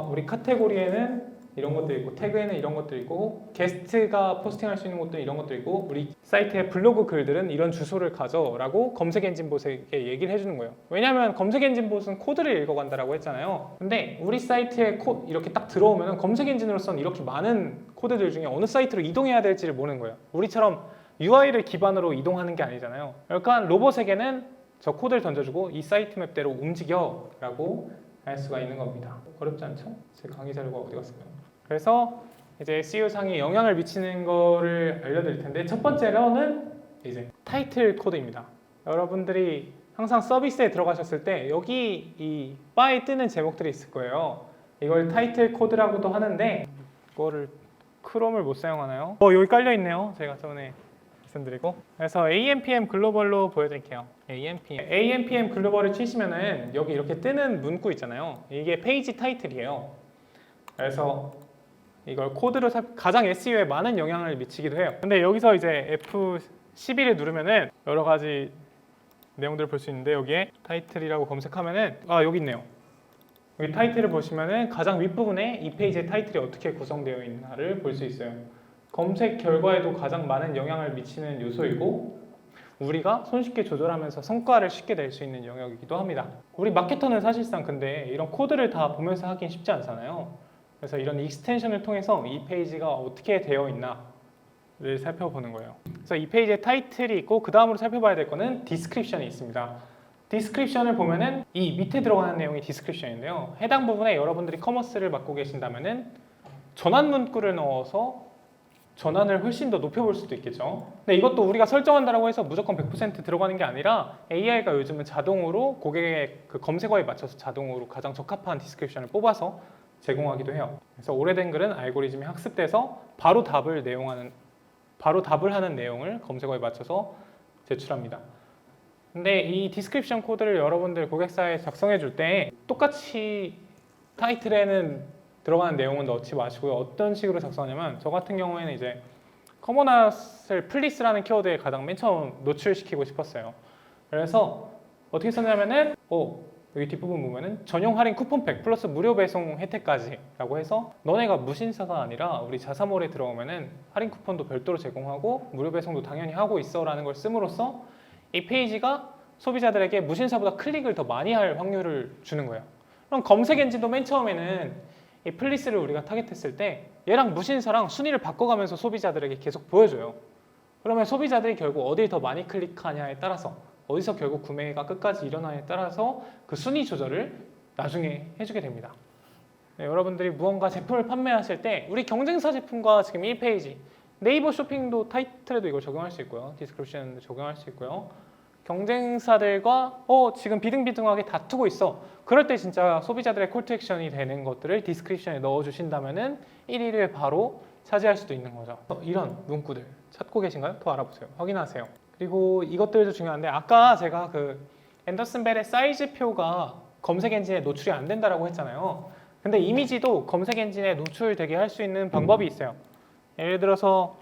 우리 카테고리에는 이런 것도 있고 태그에는 이런 것도 있고 게스트가 포스팅할 수 있는 것도 이런 것도 있고 우리 사이트의 블로그 글들은 이런 주소를 가져라고 검색 엔진 봇에게 얘기를 해주는 거예요. 왜냐하면 검색 엔진 봇은 코드를 읽어간다라고 했잖아요. 근데 우리 사이트에 이렇게 딱 들어오면 검색 엔진으로서는 이렇게 많은 코드들 중에 어느 사이트로 이동해야 될지를 모르는 거예요. 우리처럼 UI를 기반으로 이동하는 게 아니잖아요. 그러니까 로봇에게는 저 코드를 던져주고 이 사이트 맵대로 움직여 라고 할 수가 있는 겁니다. 어렵지 않죠? 제 강의 자료가 어디 갔을까요? 그래서 이제 SEO상에 영향을 미치는 거를 알려드릴 텐데 첫 번째로는 이제 타이틀 코드입니다. 여러분들이 항상 서비스에 들어가셨을 때 여기 이 바에 뜨는 제목들이 있을 거예요. 이걸 타이틀 코드라고도 하는데 이거를 크롬을 못 사용하나요? 여기 깔려 있네요. 제가 전에 말씀드리고 그래서 AMPM 글로벌로 보여드릴게요. AMPM 글로벌을 치시면은 여기 이렇게 뜨는 문구 있잖아요. 이게 페이지 타이틀이에요. 그래서 이걸 코드로 가장 SEO에 많은 영향을 미치기도 해요. 근데 여기서 이제 F11을 누르면은 여러 가지 내용들을 볼 수 있는데 여기에 타이틀이라고 검색하면은 여기 있네요. 여기 타이틀을 보시면은 가장 윗부분에 이 페이지의 타이틀이 어떻게 구성되어 있나를 볼 수 있어요. 검색 결과에도 가장 많은 영향을 미치는 요소이고 우리가 손쉽게 조절하면서 성과를 쉽게 낼 수 있는 영역이기도 합니다. 우리 마케터는 사실상 근데 이런 코드를 다 보면서 하긴 쉽지 않잖아요. 그래서 이런 익스텐션을 통해서 이 페이지가 어떻게 되어 있나를 살펴보는 거예요. 그래서 이 페이지에 타이틀이 있고 그 다음으로 살펴봐야 될 거는 디스크립션이 있습니다. 디스크립션을 보면은 이 밑에 들어가는 내용이 디스크립션인데요. 해당 부분에 여러분들이 커머스를 맡고 계신다면은 전환 문구를 넣어서 전환을 훨씬 더 높여볼 수도 있겠죠. 근데 이것도 우리가 설정한다고 해서 무조건 100% 들어가는 게 아니라 AI가 요즘은 자동으로 고객의 그 검색어에 맞춰서 자동으로 가장 적합한 디스크립션을 뽑아서 제공하기도 해요. 그래서 오래된 글은 알고리즘이 학습돼서 바로 답을 하는 내용을 검색어에 맞춰서 제출합니다. 근데 이 디스크립션 코드를 여러분들 고객사에 작성해 줄 때 똑같이 타이틀에는 들어가는 내용은 넣지 마시고요. 어떤 식으로 작성하냐면 저 같은 경우에는 이제 커머나스를 플리스라는 키워드에 가장 맨 처음 노출시키고 싶었어요. 그래서 어떻게 썼냐면은 여기 뒷부분 보면은 전용 할인 쿠폰팩 플러스 무료 배송 혜택까지 라고 해서 너네가 무신사가 아니라 우리 자사몰에 들어오면은 할인 쿠폰도 별도로 제공하고 무료 배송도 당연히 하고 있어 라는 걸 씀으로써 이 페이지가 소비자들에게 무신사보다 클릭을 더 많이 할 확률을 주는 거예요. 그럼 검색 엔진도 맨 처음에는 이 플리스를 우리가 타겟했을 때 얘랑 무신사랑 순위를 바꿔가면서 소비자들에게 계속 보여줘요. 그러면 소비자들이 결국 어딜 더 많이 클릭하냐에 따라서 어디서 결국 구매가 끝까지 일어나냐에 따라서 그 순위 조절을 나중에 해주게 됩니다. 네, 여러분들이 무언가 제품을 판매하실 때 우리 경쟁사 제품과 지금 1페이지 네이버 쇼핑도 타이틀에도 이걸 적용할 수 있고요. 디스크립션도 적용할 수 있고요. 경쟁사들과 지금 비등비등하게 다투고 있어. 그럴 때 진짜 소비자들의 콜투 액션이 되는 것들을 디스크립션에 넣어주신다면은 1위를 바로 차지할 수도 있는 거죠. 이런 문구들 찾고 계신가요? 더 알아보세요. 확인하세요. 그리고 이것들도 중요한데 아까 제가 그 앤더슨 벨의 사이즈표가 검색 엔진에 노출이 안 된다라고 했잖아요. 근데 이미지도 검색 엔진에 노출되게 할 수 있는 방법이 있어요. 예를 들어서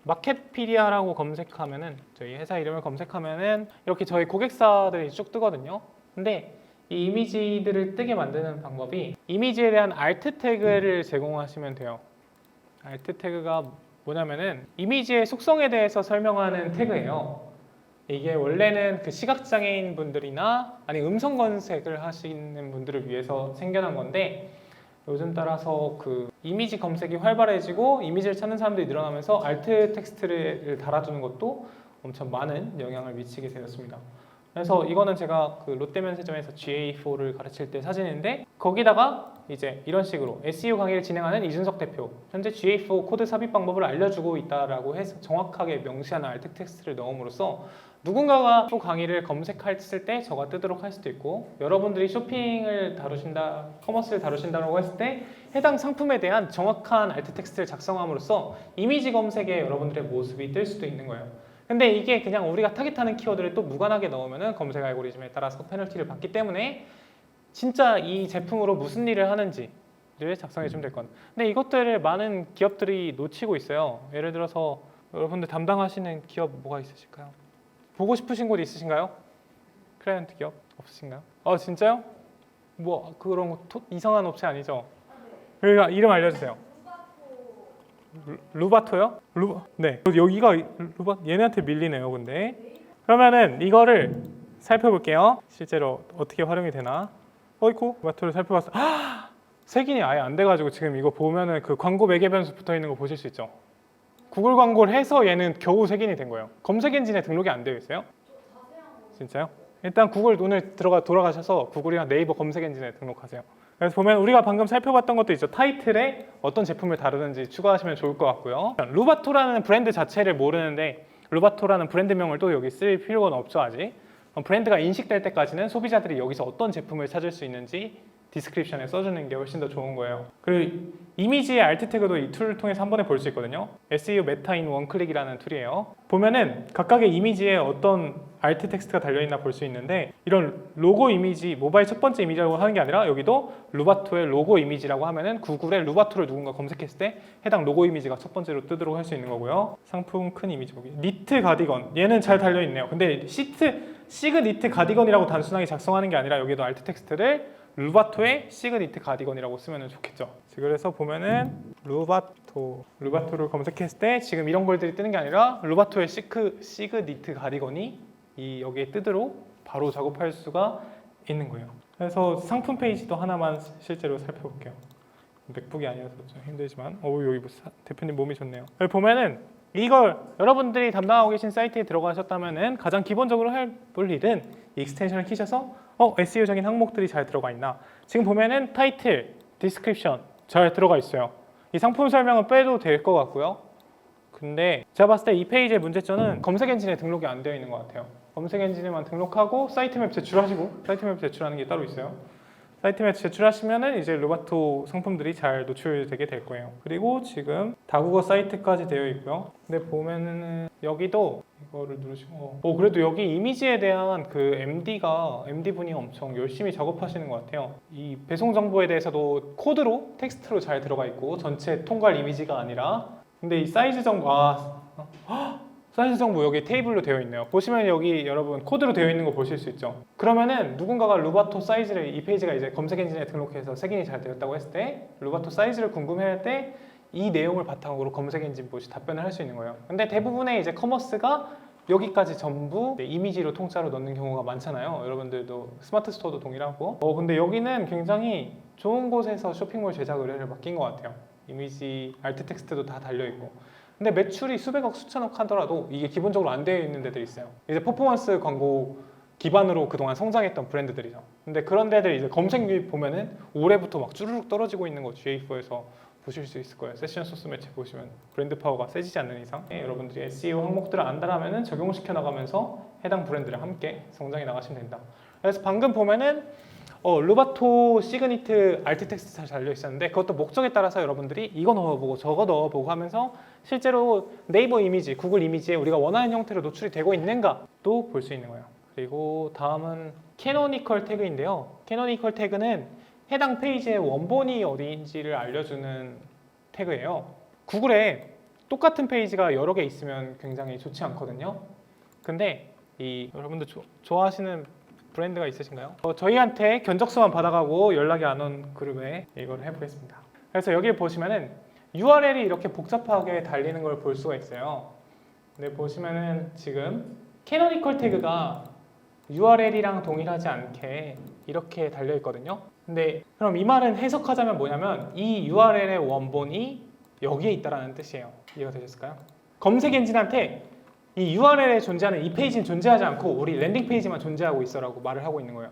마켓피디아라고 검색하면은 저희 회사 이름을 검색하면은 이렇게 저희 고객사들이 쭉 뜨거든요. 근데 이 이미지들을 뜨게 만드는 방법이 이미지에 대한 알트 태그를 제공하시면 돼요. 알트 태그가 뭐냐면은 이미지의 속성에 대해서 설명하는 태그예요. 이게 원래는 그 시각장애인 분들이나 아니 음성 검색을 하시는 분들을 위해서 생겨난 건데 요즘 따라서 그 이미지 검색이 활발해지고 이미지를 찾는 사람들이 늘어나면서 알트 텍스트를 달아주는 것도 엄청 많은 영향을 미치게 되었습니다. 그래서 이거는 제가 그 롯데면세점에서 GA4를 가르칠 때 사진인데 거기다가 이제 이런 식으로 SEO 강의를 진행하는 이준석 대표 현재 GA4 코드 삽입 방법을 알려주고 있다라고 해서 정확하게 명시하는 알트 텍스트를 넣음으로써 누군가가 또 강의를 검색했을 때 저가 뜨도록 할 수도 있고 여러분들이 쇼핑을 다루신다, 커머스를 다루신다고 했을 때 해당 상품에 대한 정확한 알트 텍스트를 작성함으로써 이미지 검색에 여러분들의 모습이 뜰 수도 있는 거예요. 근데 이게 그냥 우리가 타깃하는 키워드를 또 무관하게 넣으면 검색 알고리즘에 따라서 페널티를 받기 때문에 진짜 이 제품으로 무슨 일을 하는지를 작성해 주면 될 것 같아요. 근데 이것들을 많은 기업들이 놓치고 있어요. 예를 들어서 여러분들 담당하시는 기업 뭐가 있으실까요? 보고 싶으신 곳 있으신가요? 클라이언트 기업 없으신가요? 진짜요? 뭐 그런 거 이상한 업체 아니죠? 그러니까 이름 알려주세요. 루바토요? 네. 여기가 얘네한테 밀리네요. 근데 그러면은 이거를 살펴볼게요. 실제로 어떻게 활용이 되나? 어이쿠 루바토를 살펴봤어. 색인이 아예 안 돼가지고 지금 이거 보면은 그 광고 매개 변수 붙어 있는 거 보실 수 있죠? 구글 광고를 해서 얘는 겨우 색인이 된 거예요. 검색 엔진에 등록이 안 되어 있어요? 진짜요? 일단 구글 오늘 돌아가셔서 구글이랑 네이버 검색 엔진에 등록하세요. 그래서 보면 우리가 방금 살펴봤던 것도 있죠. 타이틀에 어떤 제품을 다루는지 추가하시면 좋을 것 같고요. 루바토라는 브랜드 자체를 모르는데 루바토라는 브랜드명을 또 여기 쓸 필요는 없죠 아직. 브랜드가 인식될 때까지는 소비자들이 여기서 어떤 제품을 찾을 수 있는지 디스크립션에 써주는 게 훨씬 더 좋은 거예요. 그리고 이미지의 알트 태그도 이 툴을 통해서 한 번에 볼 수 있거든요. SEO 메타 인 원클릭이라는 툴이에요. 보면은 각각의 이미지에 어떤 알트 텍스트가 달려있나 볼 수 있는데 이런 로고 이미지, 모바일 첫 번째 이미지라고 하는 게 아니라 여기도 루바토의 로고 이미지라고 하면은 구글에 루바토를 누군가 검색했을 때 해당 로고 이미지가 첫 번째로 뜨도록 할 수 있는 거고요. 상품 큰 이미지 보기. 니트 가디건. 얘는 잘 달려있네요. 근데 시그 니트 가디건이라고 단순하게 작성하는 게 아니라 여기도 알트 텍스트를 루바토의 시그니트 가디건이라고 쓰면 좋겠죠. 그래서 보면은 루바토를 검색했을 때 지금 이런 걸들이 뜨는 게 아니라 루바토의 시그니트 가디건이 여기에 뜨도록 바로 작업할 수가 있는 거예요. 그래서 상품 페이지도 하나만 실제로 살펴볼게요. 맥북이 아니라서 좀 힘들지만 여기 대표님 몸이 좋네요. 여기 보면은 이걸 여러분들이 담당하고 계신 사이트에 들어가셨다면은 가장 기본적으로 해볼 일은 이 익스텐션을 키셔서 SEO적인 항목들이 잘 들어가 있나. 지금 보면은 타이틀, 디스크립션 잘 들어가 있어요. 이 상품 설명은 빼도 될 것 같고요. 근데 제가 봤을 때 이 페이지의 문제점은 검색 엔진에 등록이 안 되어 있는 것 같아요. 검색 엔진에만 등록하고 사이트맵 제출하시고 사이트맵 제출하는 게 따로 있어요. 사이트맵 제출하시면은 이제 루바토 상품들이 잘 노출되게 될 거예요. 그리고 지금 다국어 사이트까지 되어 있고요. 근데 보면은 여기도 이거를 누르시고 그래도 여기 이미지에 대한 그 MD 분이 엄청 열심히 작업하시는 것 같아요. 이 배송 정보에 대해서도 코드로 텍스트로 잘 들어가 있고 전체 통괄 이미지가 아니라 근데 이 사이즈 정보 사이즈 정보 여기 테이블로 되어 있네요. 보시면 여기 여러분 코드로 되어 있는 거 보실 수 있죠. 그러면은 누군가가 루바토 사이즈를 이 페이지가 이제 검색 엔진에 등록해서 색인이 잘 되었다고 했을 때 루바토 사이즈를 궁금해할 때 이 내용을 바탕으로 검색 엔진 봇이 답변을 할 수 있는 거예요. 근데 대부분의 이제 커머스가 여기까지 전부 이미지로 통짜로 넣는 경우가 많잖아요. 여러분들도 스마트 스토어도 동일하고. 근데 여기는 굉장히 좋은 곳에서 쇼핑몰 제작 의뢰를 맡긴 것 같아요. 이미지, 알트 텍스트도 다 달려 있고. 근데 매출이 수백억, 수천억 하더라도 이게 기본적으로 안 되어 있는 데들이 있어요. 이제 퍼포먼스 광고 기반으로 그동안 성장했던 브랜드들이죠. 근데 그런 데들 이제 검색률 보면은 올해부터 막 쭈르륵 떨어지고 있는 거 GA4에서 보실 수 있을 거예요. 세션 소스 매체 보시면 브랜드 파워가 세지지 않는 이상 여러분들이 SEO 항목들을 안다라면은 적용시켜 나가면서 해당 브랜드를 함께 성장해 나가시면 된다. 그래서 방금 보면은 루바토 시그니트 알트 텍스트 잘 달려 있었는데 그것도 목적에 따라서 여러분들이 이거 넣어보고 저거 넣어보고 하면서 실제로 네이버 이미지, 구글 이미지에 우리가 원하는 형태로 노출이 되고 있는가도 볼 수 있는 거예요. 그리고 다음은 캐노니컬 태그인데요. 캐노니컬 태그는 해당 페이지의 원본이 어디인지를 알려주는 태그예요. 구글에 똑같은 페이지가 여러 개 있으면 굉장히 좋지 않거든요. 근데 여러분들 좋아하시는 브랜드가 있으신가요? 저희한테 견적서만 받아가고 연락이 안 온 그룹에 이걸 해보겠습니다. 그래서 여기 보시면은 URL이 이렇게 복잡하게 달리는 걸 볼 수가 있어요. 근데 보시면은 지금 캐노니컬 태그가 URL이랑 동일하지 않게 이렇게 달려 있거든요. 근데 그럼 이 말은 해석하자면 뭐냐면 이 URL의 원본이 여기에 있다라는 뜻이에요. 이해가 되셨을까요? 검색 엔진한테 이 URL에 존재하는 이 페이지는 존재하지 않고 우리 랜딩 페이지만 존재하고 있어라고 말을 하고 있는 거예요.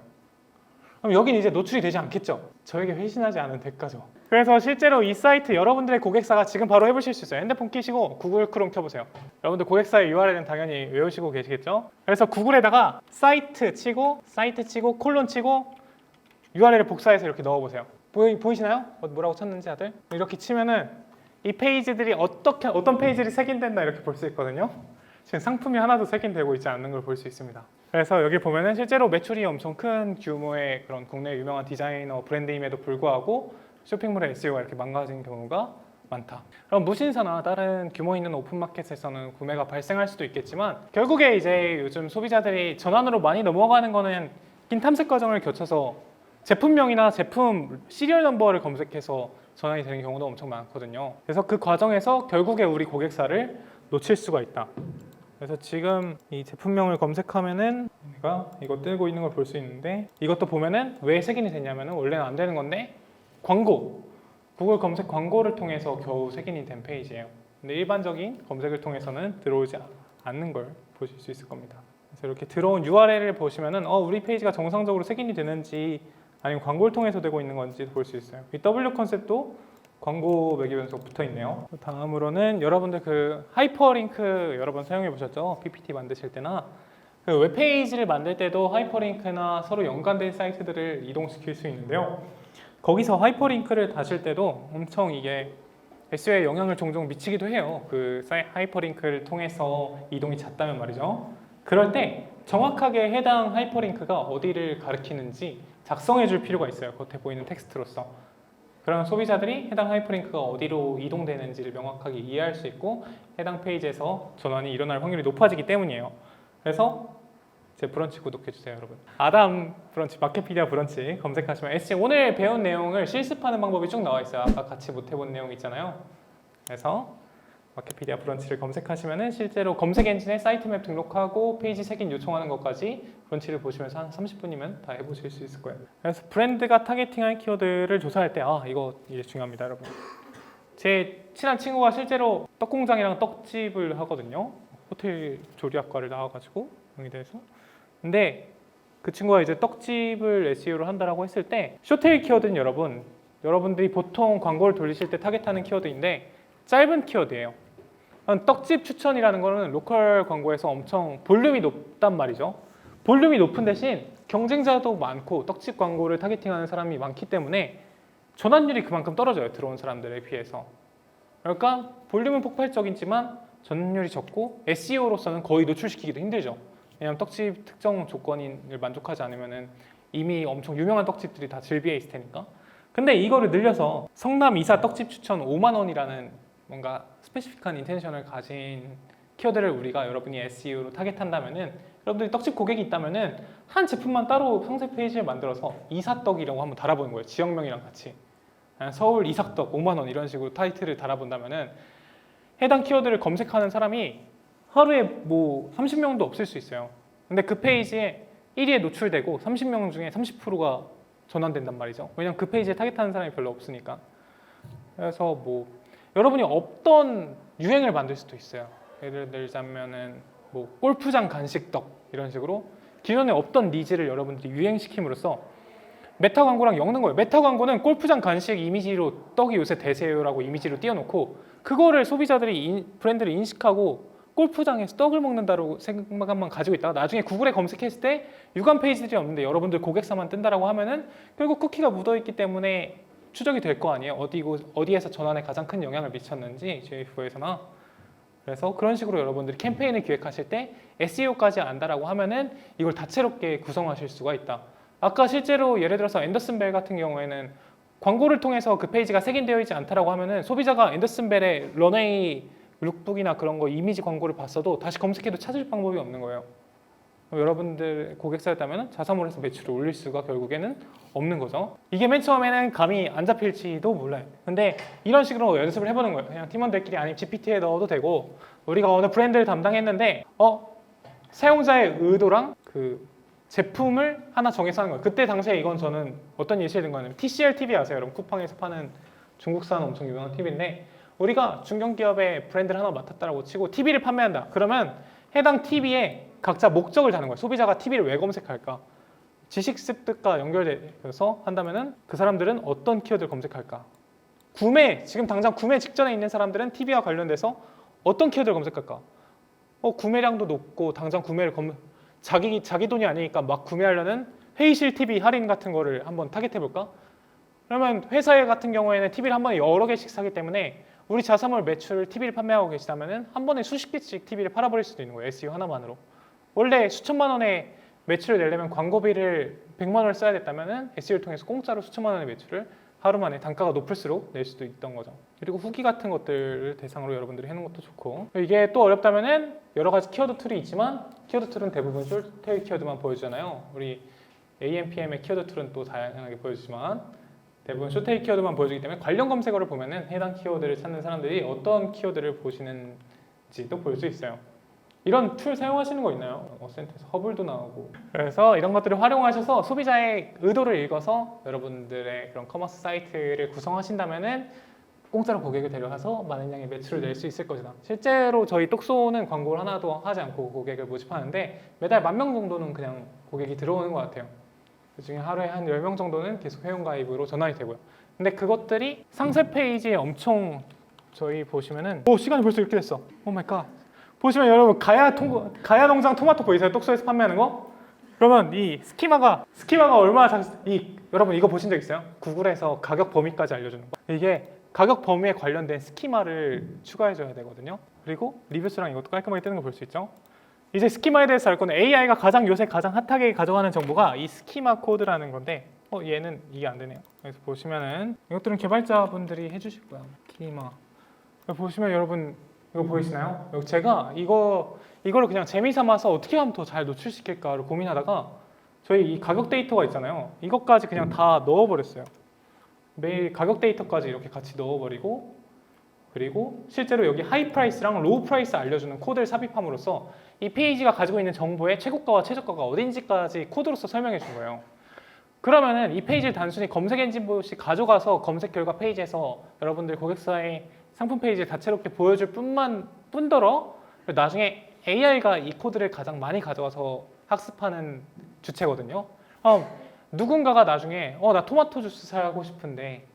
그럼 여기는 이제 노출이 되지 않겠죠? 저에게 회신하지 않은 대가죠. 그래서 실제로 이 사이트 여러분들의 고객사가 지금 바로 해보실 수 있어요. 핸드폰 끼시고 구글 크롬 켜보세요. 여러분들 고객사의 URL은 당연히 외우시고 계시겠죠? 그래서 구글에다가 사이트 치고 콜론 치고 URL을 복사해서 이렇게 넣어보세요. 보이시나요? 뭐라고 쳤는지 다들? 이렇게 치면은 이 페이지들이 어떤 페이지를 색인된다 이렇게 볼 수 있거든요. 지금 상품이 하나도 색인되고 있지 않는 걸 볼 수 있습니다. 그래서 여기 보면은 실제로 매출이 엄청 큰 규모의 그런 국내 유명한 디자이너 브랜드임에도 불구하고 쇼핑몰의 SEO가 이렇게 망가진 경우가 많다. 그럼 무신사나 다른 규모 있는 오픈마켓에서는 구매가 발생할 수도 있겠지만 결국에 이제 요즘 소비자들이 전환으로 많이 넘어가는 거는 긴 탐색 과정을 거쳐서 제품명이나 제품 시리얼 넘버를 검색해서 전환이 되는 경우도 엄청 많거든요. 그래서 그 과정에서 결국에 우리 고객사를 놓칠 수가 있다. 그래서 지금 이 제품명을 검색하면은 내가 이거 뜨고 있는 걸 볼 수 있는데, 이것도 보면은 왜 색인이 됐냐면은 원래는 안 되는 건데 광고, 구글 검색 광고를 통해서 겨우 색인이 된 페이지예요. 근데 일반적인 검색을 통해서는 들어오지 않는 걸 보실 수 있을 겁니다. 그래서 이렇게 들어온 URL을 보시면은 우리 페이지가 정상적으로 색인이 되는지 아니면 광고를 통해서 되고 있는 건지 볼 수 있어요. 이 W 컨셉도 광고 매개 변수가 붙어 있네요. 다음으로는 여러분들 그 하이퍼링크 여러 번 사용해 보셨죠? PPT 만드실 때나 그 웹페이지를 만들 때도 하이퍼링크나 서로 연관된 사이트들을 이동시킬 수 있는데요. 거기서 하이퍼링크를 다실 때도 엄청 이게 SEO에 영향을 종종 미치기도 해요. 그 하이퍼링크를 통해서 이동이 잦다면 말이죠. 그럴 때 정확하게 해당 하이퍼링크가 어디를 가리키는지 작성해 줄 필요가 있어요. 겉에 보이는 텍스트로서. 그러면 소비자들이 해당 하이퍼링크가 어디로 이동되는지를 명확하게 이해할 수 있고 해당 페이지에서 전환이 일어날 확률이 높아지기 때문이에요. 그래서 제 브런치 구독해주세요, 여러분. 아담 브런치, 마켓피디아 브런치 검색하시면 SEO 오늘 배운 내용을 실습하는 방법이 쭉 나와 있어요. 아까 같이 못 해본 내용 있잖아요. 그래서 마켓피디아 브런치를 검색하시면은 실제로 검색 엔진에 사이트맵 등록하고 페이지 색인 요청하는 것까지 브런치를 보시면서 한 30분이면 다 해보실 수 있을 거예요. 그래서 브랜드가 타겟팅할 키워드를 조사할 때 이게 중요합니다, 여러분. 제 친한 친구가 실제로 떡공장이랑 떡집을 하거든요. 호텔 조리학과를 나와가지고 영희대에서. 근데 그 친구가 이제 떡집을 SEO를 한다라고 했을 때 쇼테일 키워드는 여러분들이 보통 광고를 돌리실 때 타겟하는 키워드인데 짧은 키워드예요. 떡집 추천이라는 거는 로컬 광고에서 엄청 볼륨이 높단 말이죠. 볼륨이 높은 대신 경쟁자도 많고 떡집 광고를 타겟팅하는 사람이 많기 때문에 전환율이 그만큼 떨어져요. 들어온 사람들에 비해서. 그러니까 볼륨은 폭발적이지만 전환율이 적고 SEO로서는 거의 노출시키기도 힘들죠. 왜냐하면 떡집 특정 조건을 만족하지 않으면 이미 엄청 유명한 떡집들이 다 즐비해 있을 테니까. 근데 이거를 늘려서 성남 이사 떡집 추천 5만 원이라는 뭔가 스페시픽한 인텐션을 가진 키워드를 우리가 여러분이 SEO로 타겟한다면은 여러분들이 떡집 고객이 있다면은 한 제품만 따로 상세 페이지를 만들어서 이사떡이라고 한번 달아보는 거예요. 지역명이랑 같이. 서울 이삭떡 5만 원 이런 식으로 타이틀을 달아본다면은 해당 키워드를 검색하는 사람이 하루에 뭐 30명도 없을 수 있어요. 근데 그 페이지에 1위에 노출되고 30명 중에 30%가 전환된단 말이죠. 왜냐면 그 페이지에 타겟하는 사람이 별로 없으니까. 그래서 뭐 여러분이 없던 유행을 만들 수도 있어요. 예를 들자면은 뭐 골프장 간식떡 이런 식으로 기존에 없던 니즈를 여러분들이 유행시킴으로써 메타 광고랑 엮는 거예요. 메타 광고는 골프장 간식 이미지로 떡이 요새 대세요라고 이미지로 띄워놓고 그거를 소비자들이 브랜드를 인식하고 골프장에서 떡을 먹는다고 생각만 가지고 있다가 나중에 구글에 검색했을 때 유관 페이지들이 없는데 여러분들 고객사만 뜬다라고 하면은 결국 쿠키가 묻어있기 때문에 추적이 될 거 아니에요. 어디에서 전환에 가장 큰 영향을 미쳤는지 GA4에서나. 그래서 그런 식으로 여러분들이 캠페인을 기획하실 때 SEO까지 안다라고 하면은 이걸 다채롭게 구성하실 수가 있다. 아까 실제로 예를 들어서 앤더슨 벨 같은 경우에는 광고를 통해서 그 페이지가 색인되어 있지 않다라고 하면은 소비자가 앤더슨 벨의 런웨이 룩북이나 그런 거 이미지 광고를 봤어도 다시 검색해도 찾을 방법이 없는 거예요. 여러분들 고객사였다면 자사몰에서 매출을 올릴 수가 결국에는 없는 거죠. 이게 맨 처음에는 감이 안 잡힐지도 몰라요. 근데 이런 식으로 연습을 해보는 거예요. 그냥 팀원들끼리 아니면 GPT에 넣어도 되고 우리가 어느 브랜드를 담당했는데 사용자의 의도랑 그 제품을 하나 정해서 하는 거예요. 그때 당시에 이건 저는 어떤 예시를 든 거냐면 TCL TV 아세요? 여러분 쿠팡에서 파는 중국산 엄청 유명한 TV인데 우리가 중견기업의 브랜드를 하나 맡았다라고 치고 TV를 판매한다. 그러면 해당 TV에 각자 목적을 다는 거예요. 소비자가 TV를 왜 검색할까? 지식 습득과 연결돼서 한다면은 그 사람들은 어떤 키워드를 검색할까? 지금 당장 구매 직전에 있는 사람들은 TV와 관련돼서 어떤 키워드를 검색할까? 구매량도 높고 당장 구매를 자기 돈이 아니니까 막 구매하려는 회의실 TV 할인 같은 거를 한번 타겟해볼까? 그러면 회사 같은 경우에는 TV를 한 번에 여러 개씩 사기 때문에 우리 자사몰 매출 TV를 판매하고 계시다면 한 번에 수십 개씩 TV를 팔아버릴 수도 있는 거예요. SEO 하나만으로. 원래 수천만 원의 매출을 내려면 광고비를 100만 원을 써야 됐다면 SEO를 통해서 공짜로 수천만 원의 매출을 하루 만에 단가가 높을수록 낼 수도 있던 거죠. 그리고 후기 같은 것들을 대상으로 여러분들이 해놓은 것도 좋고 이게 또 어렵다면 여러 가지 키워드 툴이 있지만 키워드 툴은 대부분 숏테일 키워드만 보여주잖아요. 우리 AMPM의 키워드 툴은 또 다양하게 보여주지만 대부분 쇼테일 키워드만 보여주기 때문에 관련 검색어를 보면은 해당 키워드를 찾는 사람들이 어떤 키워드를 보시는지도 볼 수 있어요. 이런 툴 사용하시는 거 있나요? 어센트에서 허블도 나오고. 그래서 이런 것들을 활용하셔서 소비자의 의도를 읽어서 여러분들의 그런 커머스 사이트를 구성하신다면은 공짜로 고객을 데려가서 많은 양의 매출을 낼 수 있을 것이다. 실제로 저희 똑소는 광고를 하나도 하지 않고 고객을 모집하는데 매달 10,000명 정도는 그냥 고객이 들어오는 것 같아요. 그중에 하루에 한 10명 정도는 계속 회원가입으로 전환이 되고요. 근데 그것들이 상세 페이지에 엄청 저희 보시면은 시간이 벌써 이렇게 됐어. 오 마이 갓. 보시면 여러분 가야 농장 토마토 보이세요? 똑소에서 판매하는 거? 그러면 이 스키마가 얼마나 여러분 이거 보신 적 있어요? 구글에서 가격 범위까지 알려주는 거. 이게 가격 범위에 관련된 스키마를 추가해줘야 되거든요. 그리고 리뷰수랑 이것도 깔끔하게 뜨는 거 볼 수 있죠. 이제 스키마에 대해서 알 건데 AI가 요새 가장 핫하게 가져가는 정보가 이 스키마 코드라는 건데 얘는 이게 안 되네요. 그래서 보시면은 이것들은 개발자분들이 해주실 거야. 스키마. 보시면 여러분 이거 보이시나요? 여기 제가 이거를 그냥 재미삼아서 어떻게 하면 더 잘 노출시킬까를 고민하다가 저희 이 가격 데이터가 있잖아요. 이것까지 그냥 다 넣어버렸어요. 매일 가격 데이터까지 이렇게 같이 넣어버리고 그리고 실제로 여기 하이 프라이스랑 로우 프라이스 알려주는 코드를 삽입함으로써 이 페이지가 가지고 있는 정보의 최고가와 최저가가 어딘지까지 코드로서 설명해 준 거예요. 그러면은 이 페이지를 단순히 검색 엔진 보시 가져가서 검색 결과 페이지에서 여러분들 고객사의 상품 페이지를 다채롭게 보여줄 뿐더러 나중에 AI가 이 코드를 가장 많이 가져가서 학습하는 주체거든요. 누군가가 나중에 나 토마토 주스 사고 싶은데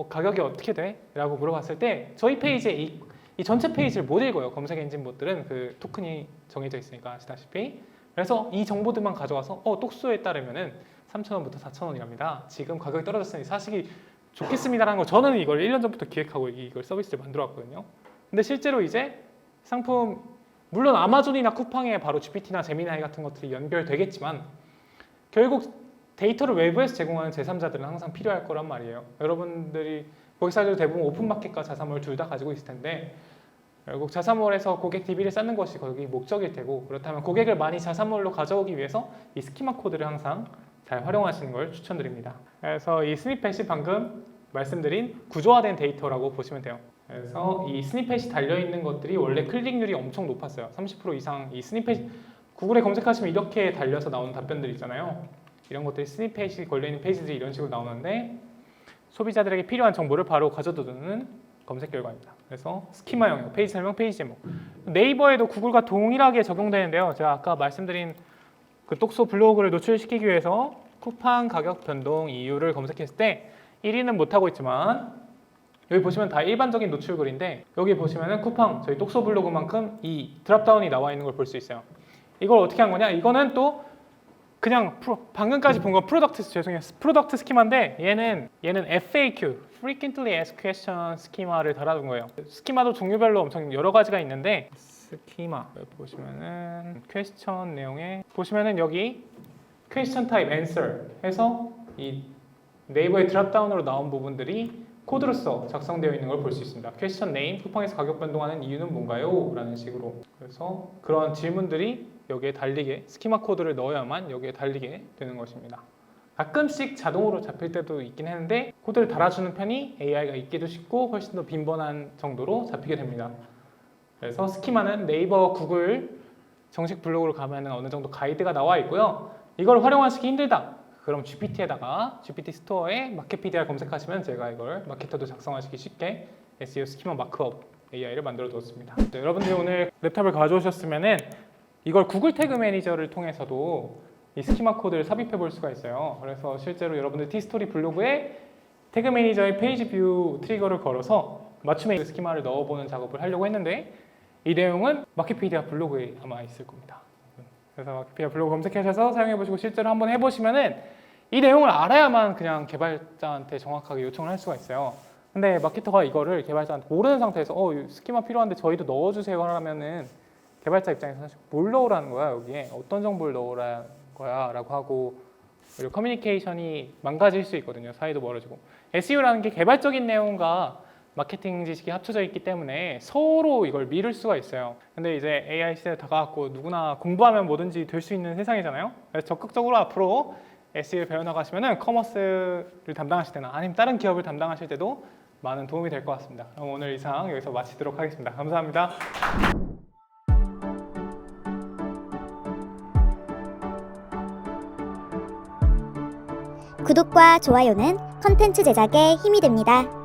가격이 어떻게 돼? 라고 물어봤을 때 저희 페이지에 이 전체 페이지를 못 읽어요. 검색 엔진 봇들은 그 토큰이 정해져 있으니까 아시다시피. 그래서 이 정보들만 가져와서 똑수에 따르면은 3,000원부터 4,000원이랍니다. 지금 가격이 떨어졌으니 사시기 좋겠습니다라는 거 저는 이걸 1년 전부터 기획하고 이걸 서비스를 만들어 왔거든요. 근데 실제로 이제 상품 물론 아마존이나 쿠팡에 바로 GPT나 제미나이 같은 것들이 연결되겠지만 결국 데이터를 외부에서 제공하는 제3자들은 항상 필요할 거란 말이에요. 여러분들이 고객사들 대부분 오픈마켓과 자사몰 둘 다 가지고 있을 텐데 결국 자사몰에서 고객 DB를 쌓는 것이 거기 목적일 테고 그렇다면 고객을 많이 자사몰로 가져오기 위해서 이 스키마 코드를 항상 잘 활용하시는 걸 추천드립니다. 그래서 이 스니펫이 방금 말씀드린 구조화된 데이터라고 보시면 돼요. 그래서 이 스니펫이 달려있는 것들이 원래 클릭률이 엄청 높았어요. 30% 이상 이 스니펫 구글에 검색하시면 이렇게 달려서 나오는 답변들 있잖아요. 이런 것들이 스니펫이 걸려있는 페이지들이 이런 식으로 나오는데 소비자들에게 필요한 정보를 바로 가져다주는 검색 결과입니다. 그래서 스키마 영역, 페이지 설명, 페이지 제목. 네이버에도 구글과 동일하게 적용되는데요. 제가 아까 말씀드린 그 똑소 블로그를 노출시키기 위해서 쿠팡 가격 변동 이유를 검색했을 때 1위는 못하고 있지만 여기 보시면 다 일반적인 노출글인데 여기 보시면은 쿠팡 저희 똑소 블로그만큼 이 드랍다운이 나와 있는 걸 볼 수 있어요. 이걸 어떻게 한 거냐? 이거는 또 그냥 방금까지 본 건 프로덕트 스키마인데 얘는 FAQ, Frequently Asked Question 스키마를 달아둔 거예요. 스키마도 종류별로 엄청 여러 가지가 있는데 스키마 보시면은 퀘스천 내용에 보시면은 여기 퀘스천 타입 answer 해서 이 네이버의 드랍다운으로 나온 부분들이 코드로서 작성되어 있는 걸 볼 수 있습니다. 퀘스천 네임, 쿠팡에서 가격 변동하는 이유는 뭔가요? 라는 식으로. 그래서 그런 질문들이 여기에 달리게 스키마 코드를 넣어야만 여기에 달리게 되는 것입니다. 가끔씩 자동으로 잡힐 때도 있긴 했는데 코드를 달아주는 편이 AI가 읽기도 쉽고 훨씬 더 빈번한 정도로 잡히게 됩니다. 그래서 스키마는 네이버, 구글 정식 블로그로 가면 어느 정도 가이드가 나와 있고요. 이걸 활용하시기 힘들다. 그럼 GPT에다가 GPT 스토어에 마켓피디아 검색하시면 제가 이걸 마케터도 작성하시기 쉽게 SEO 스키마 마크업 AI를 만들어 두었습니다. 여러분들이 오늘 랩탑을 가져오셨으면은 이걸 구글 태그 매니저를 통해서도 이 스키마 코드를 삽입해 볼 수가 있어요. 그래서 실제로 여러분들 티스토리 블로그에 태그 매니저의 페이지 뷰 트리거를 걸어서 맞춤의 스키마를 넣어보는 작업을 하려고 했는데 이 내용은 마켓피디아 블로그에 아마 있을 겁니다. 그래서 마켓피디아 블로그 검색하셔서 사용해 보시고 실제로 한번 해보시면은 이 내용을 알아야만 그냥 개발자한테 정확하게 요청을 할 수가 있어요. 근데 마케터가 이거를 개발자한테 모르는 상태에서 스키마 필요한데 저희도 넣어주세요 하면은 개발자 입장에서 사실 뭘 넣으라는 거야 여기에 어떤 정보를 넣으라는 거야 라고 하고 그리고 커뮤니케이션이 망가질 수 있거든요. 사이도 멀어지고 SEO라는 게 개발적인 내용과 마케팅 지식이 합쳐져 있기 때문에 서로 이걸 미룰 수가 있어요. 근데 이제 AI 시대에 다가왔고 누구나 공부하면 뭐든지 될 수 있는 세상이잖아요. 그래서 적극적으로 앞으로 SEO 배워나가시면은 커머스를 담당하실 때나 아니면 다른 기업을 담당하실 때도 많은 도움이 될 것 같습니다. 그럼 오늘 이상 여기서 마치도록 하겠습니다. 감사합니다. 구독과 좋아요는 컨텐츠 제작에 힘이 됩니다.